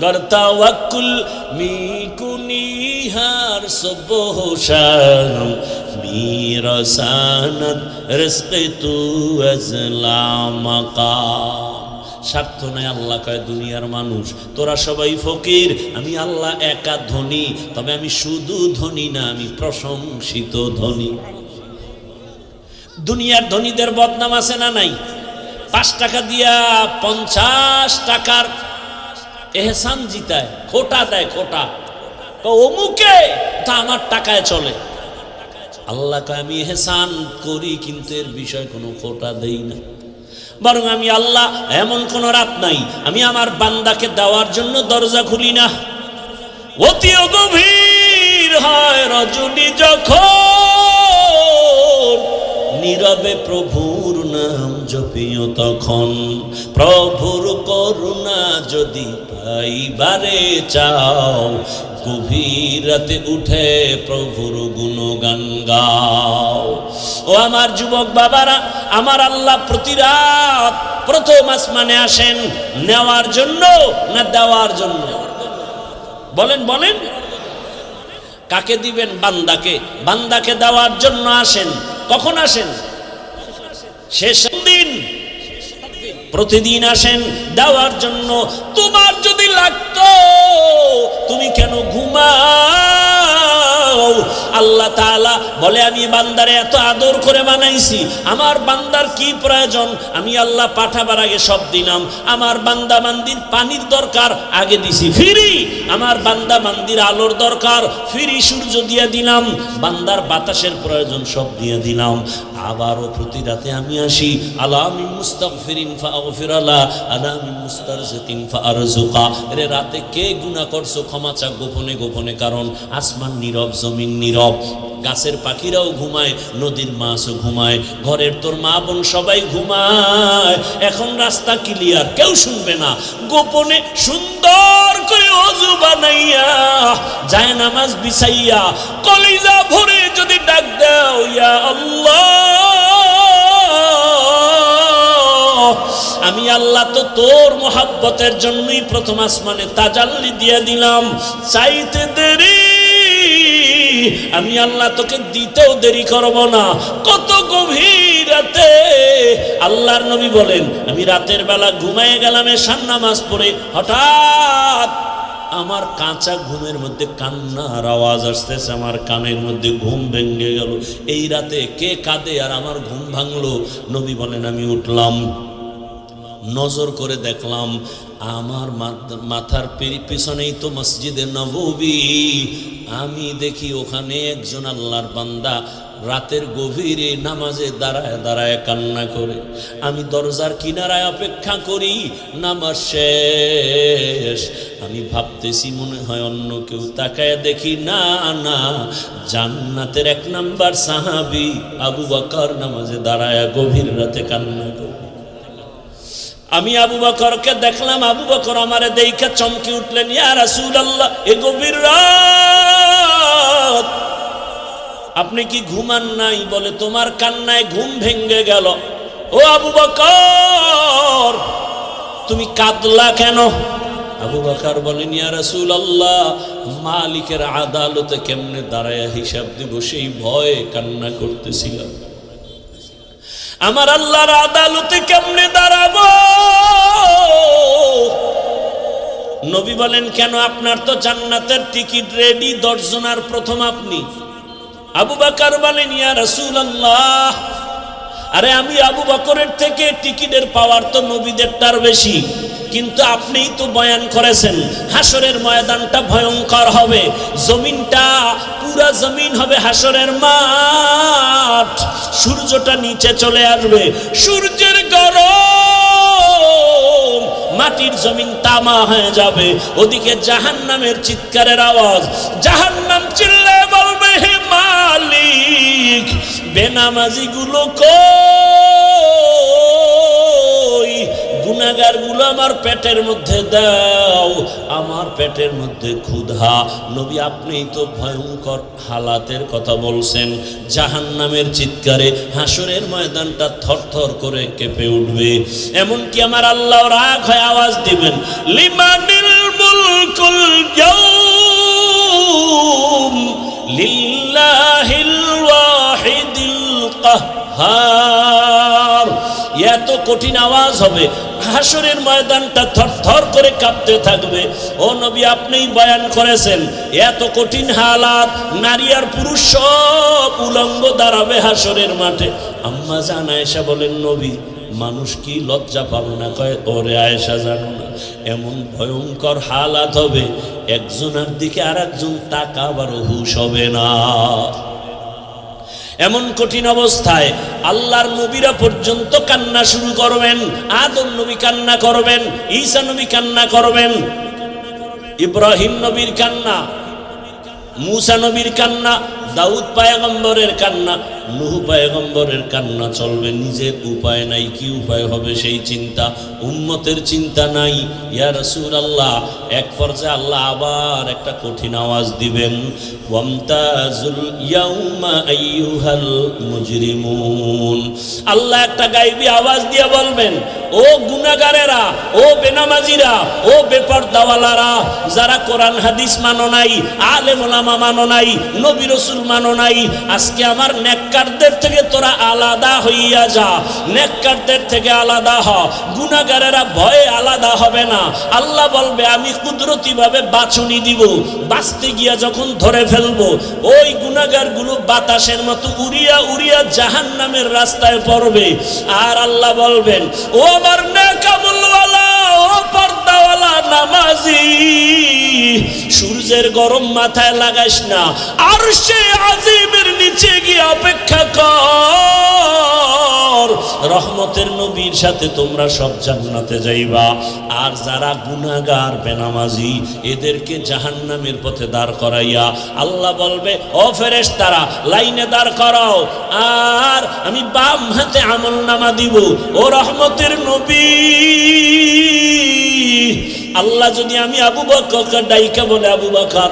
गर तवक्कुल मी कुनिहार सुबह शाम मेरा सानत रिस्क तू अज़ला मकाम। স্বার্থ নাই। আল্লাহ কয়, দুনিয়ার মানুষ তোরা সবাই ফকির, আমি আল্লাহ একা ধনী। তবে আমি শুধু ধনী না, আমি প্রশংসিত ধনী। দুনিয়ার ধনীদের বদনাম আছে না নাই? 5 টাকা দিয়া 50 টাকার এহসান জিতায়, খোটা দেয়, খোটা। অমুকে তা আমার টাকায় চলে। আল্লাহ কয়, আমি এহসান করি, কিন্তু এর বিষয় কোনো খোটা দেই না। বরং আমি আল্লাহ এমন কোন রাত নাই আমি আমার বান্দাকে দেওয়ার জন্য দরজা খুলি না। অতি গভীর হয় রজনী যখন, নীরবে প্রভুর নাম জপিও তখন। প্রভুর করুণা যদি পাইবারে চাও, গভীর রাতে উঠে প্রভুর গুণগান গাও। ও আমার যুবক বাবারা, আমার আল্লাহ প্রতি রাত প্রথম আসমানে আসেন নেওয়ার জন্য না দেওয়ার জন্য? বলেন বলেন। কাকে দিবেন? বান্দাকে। বান্দাকে দেওয়ার জন্য আসেন। কখন আসেন? শেষ দিন। প্রতিদিন আসেন দেওয়ার জন্য। তোমার যদি লাগতো তুমি কেন ঘুমাও? আল্লাহ তাআলা বলে আমি বান্দারে এত আদর করে বানাইছি, আমার বান্দার কি প্রয়োজন আমি আল্লাহ পাঠাবার আগে সব দিলাম। আমার বান্দা বান্দির পানির দরকার আগে দিছি ফ্রি, আমার বান্দা বান্দির আলোর দরকার ফ্রি সূর্য দিয়ে দিলাম, বান্দার বাতাসের প্রয়োজন সব দিয়ে দিলাম। আবারও প্রতি রাতে আমি আসি, আলা মিন মুস্তাগফিরিন ফাগফির লা, আলা মিন মুস্তারজিকিন ফারজুকা। রে রাতে কে গুনাহ করছো ক্ষমা চা গোপনে গোপনে, কারণ আসমান নীরব, জমিন নীরব, গাছের পাখিরাও ঘুমায়, নদীর মাছও ঘুমায়, ঘরের তোর মা বোন সবাই ঘুমায়। এখন রাস্তা ক্লিয়ার, কেউ শুনবে না, গোপনে সুন্দর করে ওযু বানাইয়া যায় নামাজ বিছাইয়া কলিজা ভরে যদি ডাক দাও ইয়া আল্লাহ, আমি আল্লাহ তো তোর মোহাব্বতের জন্যই প্রথম আসমানে তাজাল্লি দিয়ে দিলাম, চাইতে দেরি আমি আল্লাহ তোকে দিতেও দেরি করব না। কত গভীর রাতে আল্লাহর নবী বলেন আমি রাতের বেলা ঘুমায়ে গেলাম এশার নামাজ পড়ে, হঠাৎ আমার কাঁচা ঘুমের মধ্যে কান্নার আওয়াজ আসতেছে, আমার কানের মধ্যে ঘুম ভেঙে গেল। এই রাতে কে কাঁদে আর আমার ঘুম ভাঙলো? নবী বলেন আমি উঠলাম, নজর করে দেখলাম আমার মাথার পিছনেই তো মসজিদে নববী। আমি দেখি ওখানে একজন আল্লাহর বান্দা রাতের গভীরে নামাজে দাঁড়ায় দাঁড়ায় কান্না করে। আমি দরজার কিনারায় অপেক্ষা করি, নামাজ শেষ। আমি ভাবতেছি মনে হয় অন্য কেউ, তাকায় দেখি না না, জান্নাতের 1 নাম্বার সাহাবী আবু বকর নামাজে দাঁড়ায় গভীর রাতে কান্না করে। আমি আবু বকরকে দেখলাম, আবু বকর আমারে দেইখা চমকে উঠলেন, ইয়া রাসূলুল্লাহ এ গভীর রাত আপনি কি ঘুমান নাই? বলে তোমার কান্নায় ঘুম ভেঙে গেল। ও আবু বকর তুমি কাঁদলা কেন? আবু বকর বলেন ইয়া রাসূলুল্লাহ মালিকের আদালতে কেমনে দাঁড়ায় হিসাব দিব সেই ভয়ে কান্না করতেছিলাম। আমার আল্লাহর আদালতে কেমনে দাঁড়াবো? নবী বলেন কেন? আপনার তো জান্নাতের টিকিট রেডি, 10 জনের প্রথম আপনি। আবু বকর বলেন ইয়া রাসূলুল্লাহ আরে আমি আবু বকরের থেকে টিকিটের পাওয়ার তো নবীদেরটার বেশি, কিন্তু আপনিই তো বয়ান করেছেন হাসরের ময়দানটা ভয়ঙ্কর হবে, জমিনটা পুরা জমিন হবে হাসরের মাঠ, সূর্যটা নিচে চলে আসবে, সূর্যের গরম মাটির জমিন তামা হয়ে যাবে, ওদিকে জাহান্নামের চিৎকারের আওয়াজ, জাহান্নাম চিল্লায় বলবে হে মালিক বেনামাজি গুলো কই, গুনাহগার গুলো আমার পেটের মধ্যে দাও, আমার পেটের মধ্যে ক্ষুধা। নবী আপনিই তো ভয়ঙ্কর হালাতের কথা বলছেন, জাহান্নামের চিৎকারে হাসরের ময়দানটা থরথর করে কেঁপে উঠবে। এমনকি আমার আল্লাহ রাগ হয়ে আওয়াজ দিবেন লিমানিল মুলকুল ইয়াউম লিল্লাহিল ওয়াহিদিল কাহ্হার। এত কঠিন আওয়াজ হবে, হাসরের ময়দানটা থরথর করে কাঁপতে থাকবে। ও নবী আপনিই বয়ান করেছেন এত কঠিন হালাত, নারী আর পুরুষ সব উলঙ্গ দাঁড়াবে হাসরের মাঠে। আম্মা জান আয়েশা বলেন নবী মানুষ কি লজ্জা পাবে না? কয় ওরে আয়েশা জানো না এমন ভয়ঙ্কর হালাত হবে একজনের দিকে আর একজন তাকাবারও হুঁশ হবে না। এমন কঠিন অবস্থায় আল্লাহর নবীরা পর্যন্ত কান্না শুরু করবেন। আদম নবী কান্না করবেন, ঈসা নবী কান্না করবেন, ইব্রাহিম নবীর কান্না, মুসা নবীর কান্না, দাউদ পয়গম্বরের কান্না, নূহ পয়গম্বরের কান্না চলবে। নিজের উপায় নাই, কি উপায় হবে সেই চিন্তা, উম্মতের চিন্তা নাই। ইয়া রাসূলুল্লাহ এক পর্যায়ে আল্লাহ আবার একটা কঠিন আওয়াজ দিবেন, ওয়ামতাজুল ইয়াউমা আইয়ুহাল মুজরিমুন। আল্লাহ একটা গায়বী আওয়াজ দিয়ে বলবেন ও গুনাহগারেরা, ও বেনামাজিরা, ও বেপরদাওয়ালারা, যারা কোরআন হাদিস মানো নাই, আলেম ওলামা মানো নাই, নবী রাসূল মানো নাই, আজকে আমার নেককার নেককারদের থেকে তোরা আলাদা হইয়া যা, নেককারদের থেকে আলাদা হ, গুনাহগারেরা ভয়ে আলাদা হবে না। আল্লাহ বলবে আমি কুদরতি ভাবে বাছুনি দিব, বাঁচতে গিয়া যখন ধরে ফেলবো ওই গুনাহগারগুলো বাতাসের মতো উড়িয়া উড়িয়া জাহান্নামের রাস্তায় পড়বে। আর আল্লাহ বলবেন ও আমার নেক আমলওয়ালা, ও পর্দাওয়ালা নামাজি, সূর্যের গরম মাথায় লাগাইস না, আরশে আজিমের নিচে গিয়ে অপেক্ষা কর, রহমতের নবীর সাথে তোমরা সব জান্নাতে যাইবা। আর যারা গুনাহগার বেনামাজি এদেরকে জাহান্নামের পথে দাঁড় করাইয়া আল্লাহ বলবে ও ফেরেশতারা লাইনে দাঁড় করাও, আর আমি বাম হাতে আমলনামা দিব। ও রহমতের নবী, আল্লাহ যদি আমি আবু বকরকে ডাইকা বলে আবু বকর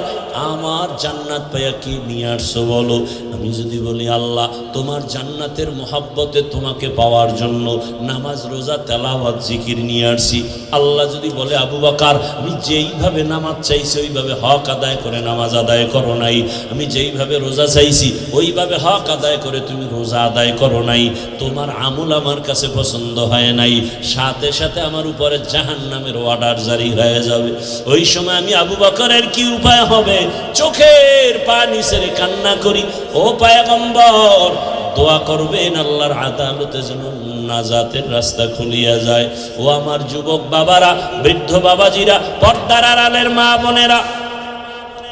আমার জান্নাত পাইয়া কি নিয়ে আসছো বলো, আমি যদি বলি আল্লাহ তোমার জান্নাতের মহব্বতে তোমাকে পাওয়ার জন্য নামাজ রোজা তেলাওয়াত জিকির নিয়ে আসছি, আল্লাহ যদি বলে আবু বকর আমি যেইভাবে নামাজ চাইছি ওইভাবে হক আদায় করে নামাজ আদায় করো নাই, আমি যেইভাবে রোজা চাইছি ওইভাবে হক আদায় করে তুমি রোজা আদায় করো নাই, তোমার আমল আমার কাছে পছন্দ হয় নাই, সাথে সাথে আমার উপরে জাহান্নামের অর্ডার জারি হয়ে যাবে। ওই সময় আমি আবু বকরের কি উপায় হবে? চোখের পানি ছেড়ে কান্না করি, ও পয়গম্বর দোয়া করবেন আল্লাহর আদালতে যেন নাজাতের রাস্তা খুলিয়া যায়। ও আমার যুবক বাবারা, বৃদ্ধ বাবাজিরা, পর্দার আড়ালের মা বোনেরা,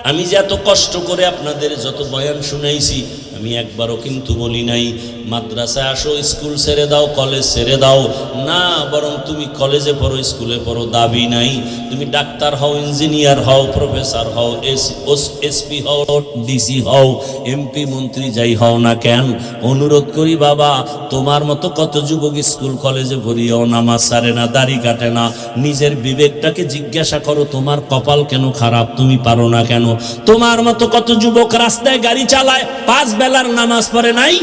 আমি যে এত কষ্ট করে আপনাদের যত বয়ান শুনাইছি আমি একবারও কিন্তু বলি নাই মাদ্রাসায় আসো, স্কুল ছেড়ে দাও, কলেজ ছেড়ে দাও, না, বরং তুমি কলেজে পড়ো, স্কুলে পড়ো, দাবি নাই। তুমি ডাক্তার হও, ইঞ্জিনিয়ার হও, প্রফেসর হও, এসপি হও, ডিসি হও, এমপি মন্ত্রী যাই হও না কেন, অনুরোধ করি বাবা তোমার মতো কত যুবক স্কুল কলেজে পড়িও নামাজ ছাড়ে না, দাড়ি কাটে না, নিজের বিবেকটাকে জিজ্ঞাসা করো তোমার কপাল কেন খারাপ, তুমি পারো না কেন? তোমার মতো কত যুবক রাস্তায় গাড়ি চালায়, 5 বেলার নামাজ পড়ে নাই,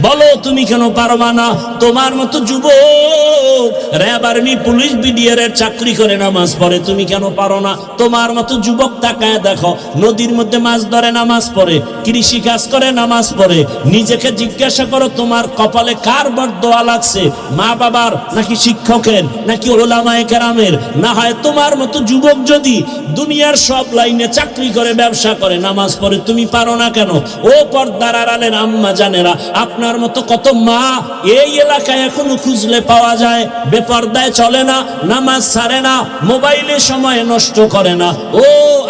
বলো তুমি কেন পারবা না? তোমার মতো যুবক র্যাব আর্মি পুলিশ বিডিআর এর চাকরি করে নামাজ পড়ে, তুমি কেন পারো না? তোমার মতো যুবক তাকায় দেখো, নদীর মধ্যে মাছ ধরে নামাজ পড়ে, কৃষি কাজ করে নামাজ পড়ে, নিজেকে জিজ্ঞাসা করো তোমার কপালে কার বরদোয়া লাগছে, মা বাবার নাকি শিক্ষকের নাকি ওলামায়ে কেরামের? না হয় তোমার মতো যুবক যদি দুনিয়ার সব লাইনে চাকরি করে ব্যবসা করে নামাজ পড়ে, তুমি পারো না কেন? ও পর্দার আড়ালের আম্মা জানেরা, আপনার মতো কত মা এই এলাকায় এখনো খুঁজলে পাওয়া যায়, বেপর্দায় চলে না, নামাজ ছাড়ে না, মোবাইলে সময় নষ্ট করে না। ও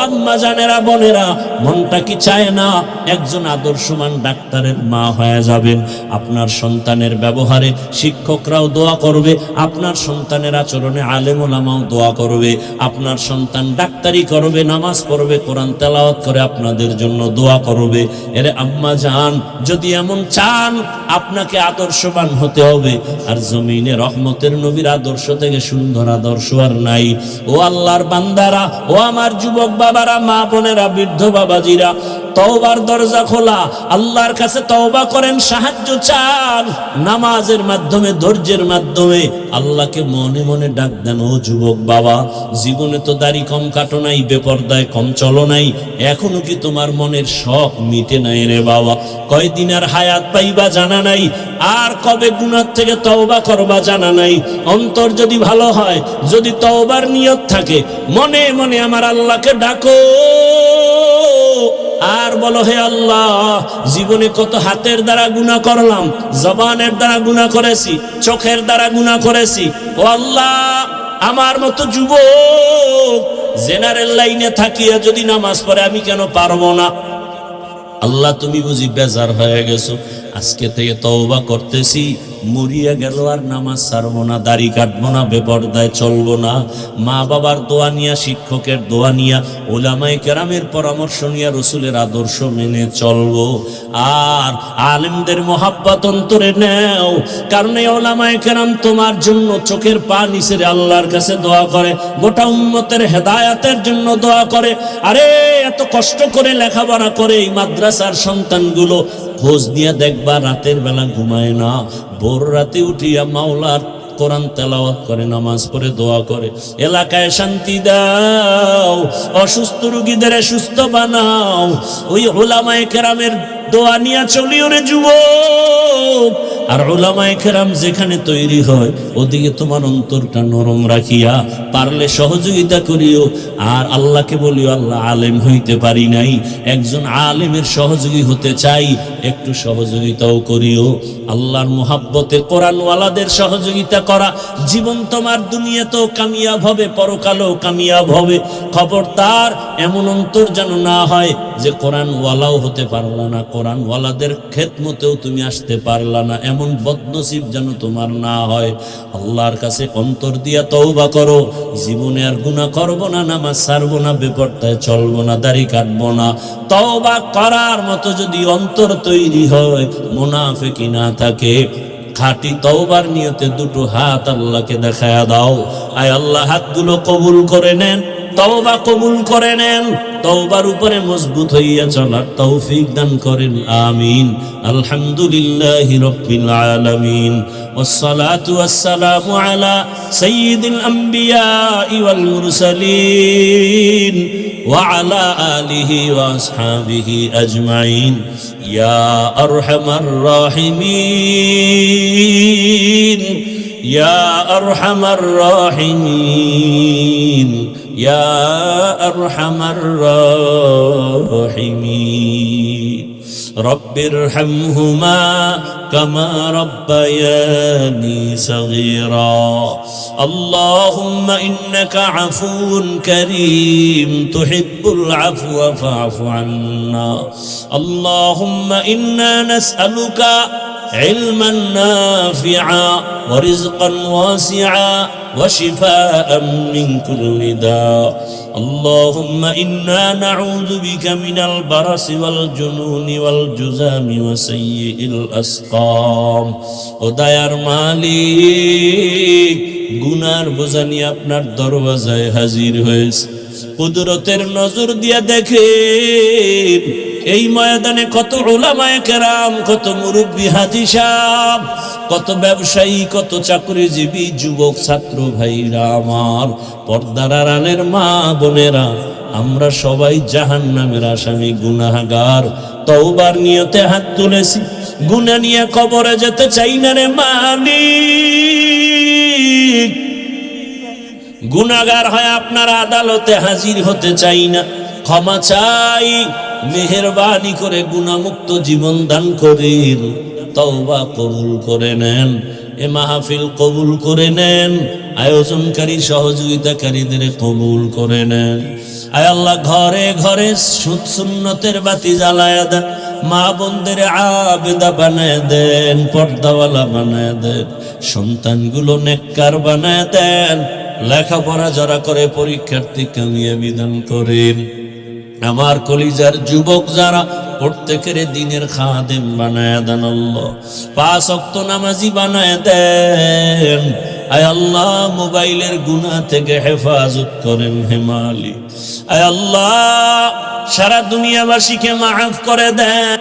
আম্মা জানেরা, বোনেরা, মনটা কি চায় না একজন আদর্শমান ডাক্তারের মা হয়ে যাবেন? আপনার সন্তানের ব্যবহারে শিক্ষকরাও দোয়া করবে, আপনার সন্তানের আচরণে আলেম ওলামাও দোয়া করবে, আপনার সন্তান ডাক্তারি করবে, নামাজ পড়বে, কোরআন তেলাওয়াত করে আপনাদের জন্য দোয়া করবে। এর আম্মা জান, যদি এমন চান আপনাকে আদর্শবান হতে হবে, আর জমিনে রহমতের নবীর আদর্শ থেকে সুন্দর আদর্শ আর নাই। ও আল্লাহর বান্দারা, ও আমার যুবক বাবারা, মা বোনেরা, বৃদ্ধ বাবাজিরা, তওবার দরজা খোলা, আল্লাহর কাছে তওবা করেন, সাহায্য চান, নামাজের মাধ্যমে, ধৈর্যের মাধ্যমে আল্লাহকে মনে মনে ডাক দেন। ও যুবক বাবা, জীবনে তো দাড়ি কম কাটো নাই, বেপরদায় কম চলো নাই, এখনো কি তোমার মনের শখ মিটে নাই রে বাবা? কয়দিন আর হায়াত পাইবা জানা নাই, আর কবে গুনাহ থেকে তওবা করবা জানা নাই। অন্তর যদি ভালো হয়, যদি তওবার নিয়ত থাকে, মনে মনে আমার আল্লাহকে ডাকো আর বলো, হে আল্লাহ, জীবনে কত হাতের দ্বারা গুনাহ করলাম, জবানের দ্বারা গুনাহ করেছি, চোখের দ্বারা গুনাহ করেছি। ও আল্লাহ, আমার মতো যুবক জেনারেল লাইনে থাকিয়া যদি নামাজ পড়ে আমি কেন পারবো না? আল্লাহ তুমি বুঝি বেজার হয়ে গেছো, আজকে থেকে তওবা করতেছি, মরিয়া গেল আর নামাজ ছাড়বো না, দাড়ি কাটবো না, বেপরদায় চলবো না, মা বাবার দোয়া নিয়া, শিক্ষকের দোয়া নিয়া, ওলামায়ে কেরামের পরামর্শ নিয়া রসুলের আদর্শ মেনে চলবো। আর আলেমদের মহাব্বত অন্তরে নেও, কারণ এই ওলামায়ে কেরাম তোমার জন্য চোখের পানি ছেড়ে আল্লাহর কাছে দোয়া করে, গোটা উম্মতের হেদায়াতের জন্য দোয়া করে। আরে এত কষ্ট করে লেখাপড়া করে এই মাদ্রাসার সন্তানগুলো খোঁজ নিয়ে দেখবা, রাতের বেলা ঘুমায় না, ভোর রাতে উঠিয়া মাওলার কোরআন তেলাওয়াত করে, নামাজ পড়ে, দোয়া করে। এলাকায় শান্তি দাও, অসুস্থ রোগীদের সুস্থ বানাও। ওই উলামায়ে কেরামের দোয়া নিয়া চলিও রে যুবক। আর উলামায়ে কেরাম যেখানে তৈরি হয় ওদিকে তোমার অন্তরটা নরম রাখিয়া পারলে সহযোগিতা করিও। আর আল্লাহকে বলিও, আল্লাহ আলেম হইতে পারি নাই, একজন আলেমের সহযোগী হতে চাই, একটু সহযোগিতাও করিও। আল্লাহর মুহাব্বতে কোরআনওয়ালাদের সহযোগিতা করা, জীবন তোমার দুনিয়াতেও কামিয়াব হবে, পরকালেও কামিয়াব হবে। খবরদার এমন অন্তর যেন না হয় যে কোরআনওয়ালাও হতে পারলা না, কোরআনওয়ালাদের খেদমতেও তুমি আসতে পারলা না, এমন বদনসিব যেন তোমার না হয়। আল্লাহর কাছে অন্তর দিয়া তওবা করো, জীবনে আর গুনাহ করব না, নামাজ ছাড়বো না, বেপরদায় চলবো না, দাড়ি কাটবো না। তওবা করার মতো যদি অন্তর তৈরি হয়, মুনাফিকি না থাকে, খাঁটি তওবার নিয়তে দুটো হাত আল্লাহকে দেখায়া দাও। আয় আল্লাহ, হাতগুলো কবুল করে নেন, তওবা কবুল করে নেন, তওবার উপরে মজবুত হইয়া চলার তৌফিক দান করেন। আমিন। আলহামদুলিল্লাহি রাব্বিল আলামিন, ওয়াসসালাতু ওয়াসসালামু আলা সাইয়্যিদিল আম্বিয়া ওয়াল মুরসালিন ওয়া আলা আলিহি ওয়া আসহাবিহি আজমাইন। ইয়া আরহামার রাহিমিন, ইয়া আরহামার রাহিমিন, ইয়া আরহামার রাহিমিন। রব্বিরহামহুমা কামা রব্বায়ানি সগীরা। আল্লাহুম্মা ইন্নাকা আফুউন কারীম তুহিব্বুল আফওয়া ফা'ফু আন্না। আল্লাহুম্মা ইন্না নাসআলুকা علما نافعا ورزقا واسعا وشفاء من كل داء. اللهم إنا نعوذ بك من البرص والجنون والجذام وسيء الأسقام. ও দয়ার মালিক, গুনার বোঝা নিয়ে আপনার দরওয়াজায় হাজির হয়েছে। কুদরতের নজর দিয়া দেখেন এই ময়দানে কত উলামায়ে কেরাম, কত মুরব্বী হাজী সাহেব, কত ব্যবসায়ী, কত চাকরিজীবী, যুবক ছাত্র ভাইরা আমার, পর্দার আড়ালের মা বোনেরা, আমরা সবাই জাহান্নামের আসামি, গুনাহগার। তওবার নিয়তে হাত তুলেছি, গুনাহ নিয়ে কবরে যেতে চাই না রে মালিক। গুনাহগার হয় আপনার আদালতে হাজির হতে চাই না, ক্ষমা চাই, মেহেরবানি করে গুনাহমুক্ত জীবন দান করেন। তওবা কবুল করে নেন, এ মাহফিল কবুল করে নেন, আয়োজনকারী সহযোগিতাকারীদের কবুল করে নেন। আয় আল্লাহ, ঘরে ঘরে সুন্নতের বাতি জ্বালায়া দেন, মা বোনদের আবেদা বানায় দেন, পর্দাওয়ালা বানায় দেন, সন্তানগুলো নেককার বানায় দেন, লেখাপড়া যারা করে পরীক্ষার্থী কামিয়াবি দান করেন। আমার কলিজার যুবক যারা, প্রত্যেকের দিনের খাদেম বানায় দেন আল্লাহ, 5 ওয়াক্ত নামাজি বানায় দেন। আয় আল্লাহ, মোবাইলের গুনাহ থেকে হেফাজত করেন হে মালিক। আয় আল্লাহ, সারা দুনিয়াবাসীকে মাফ করে দেন।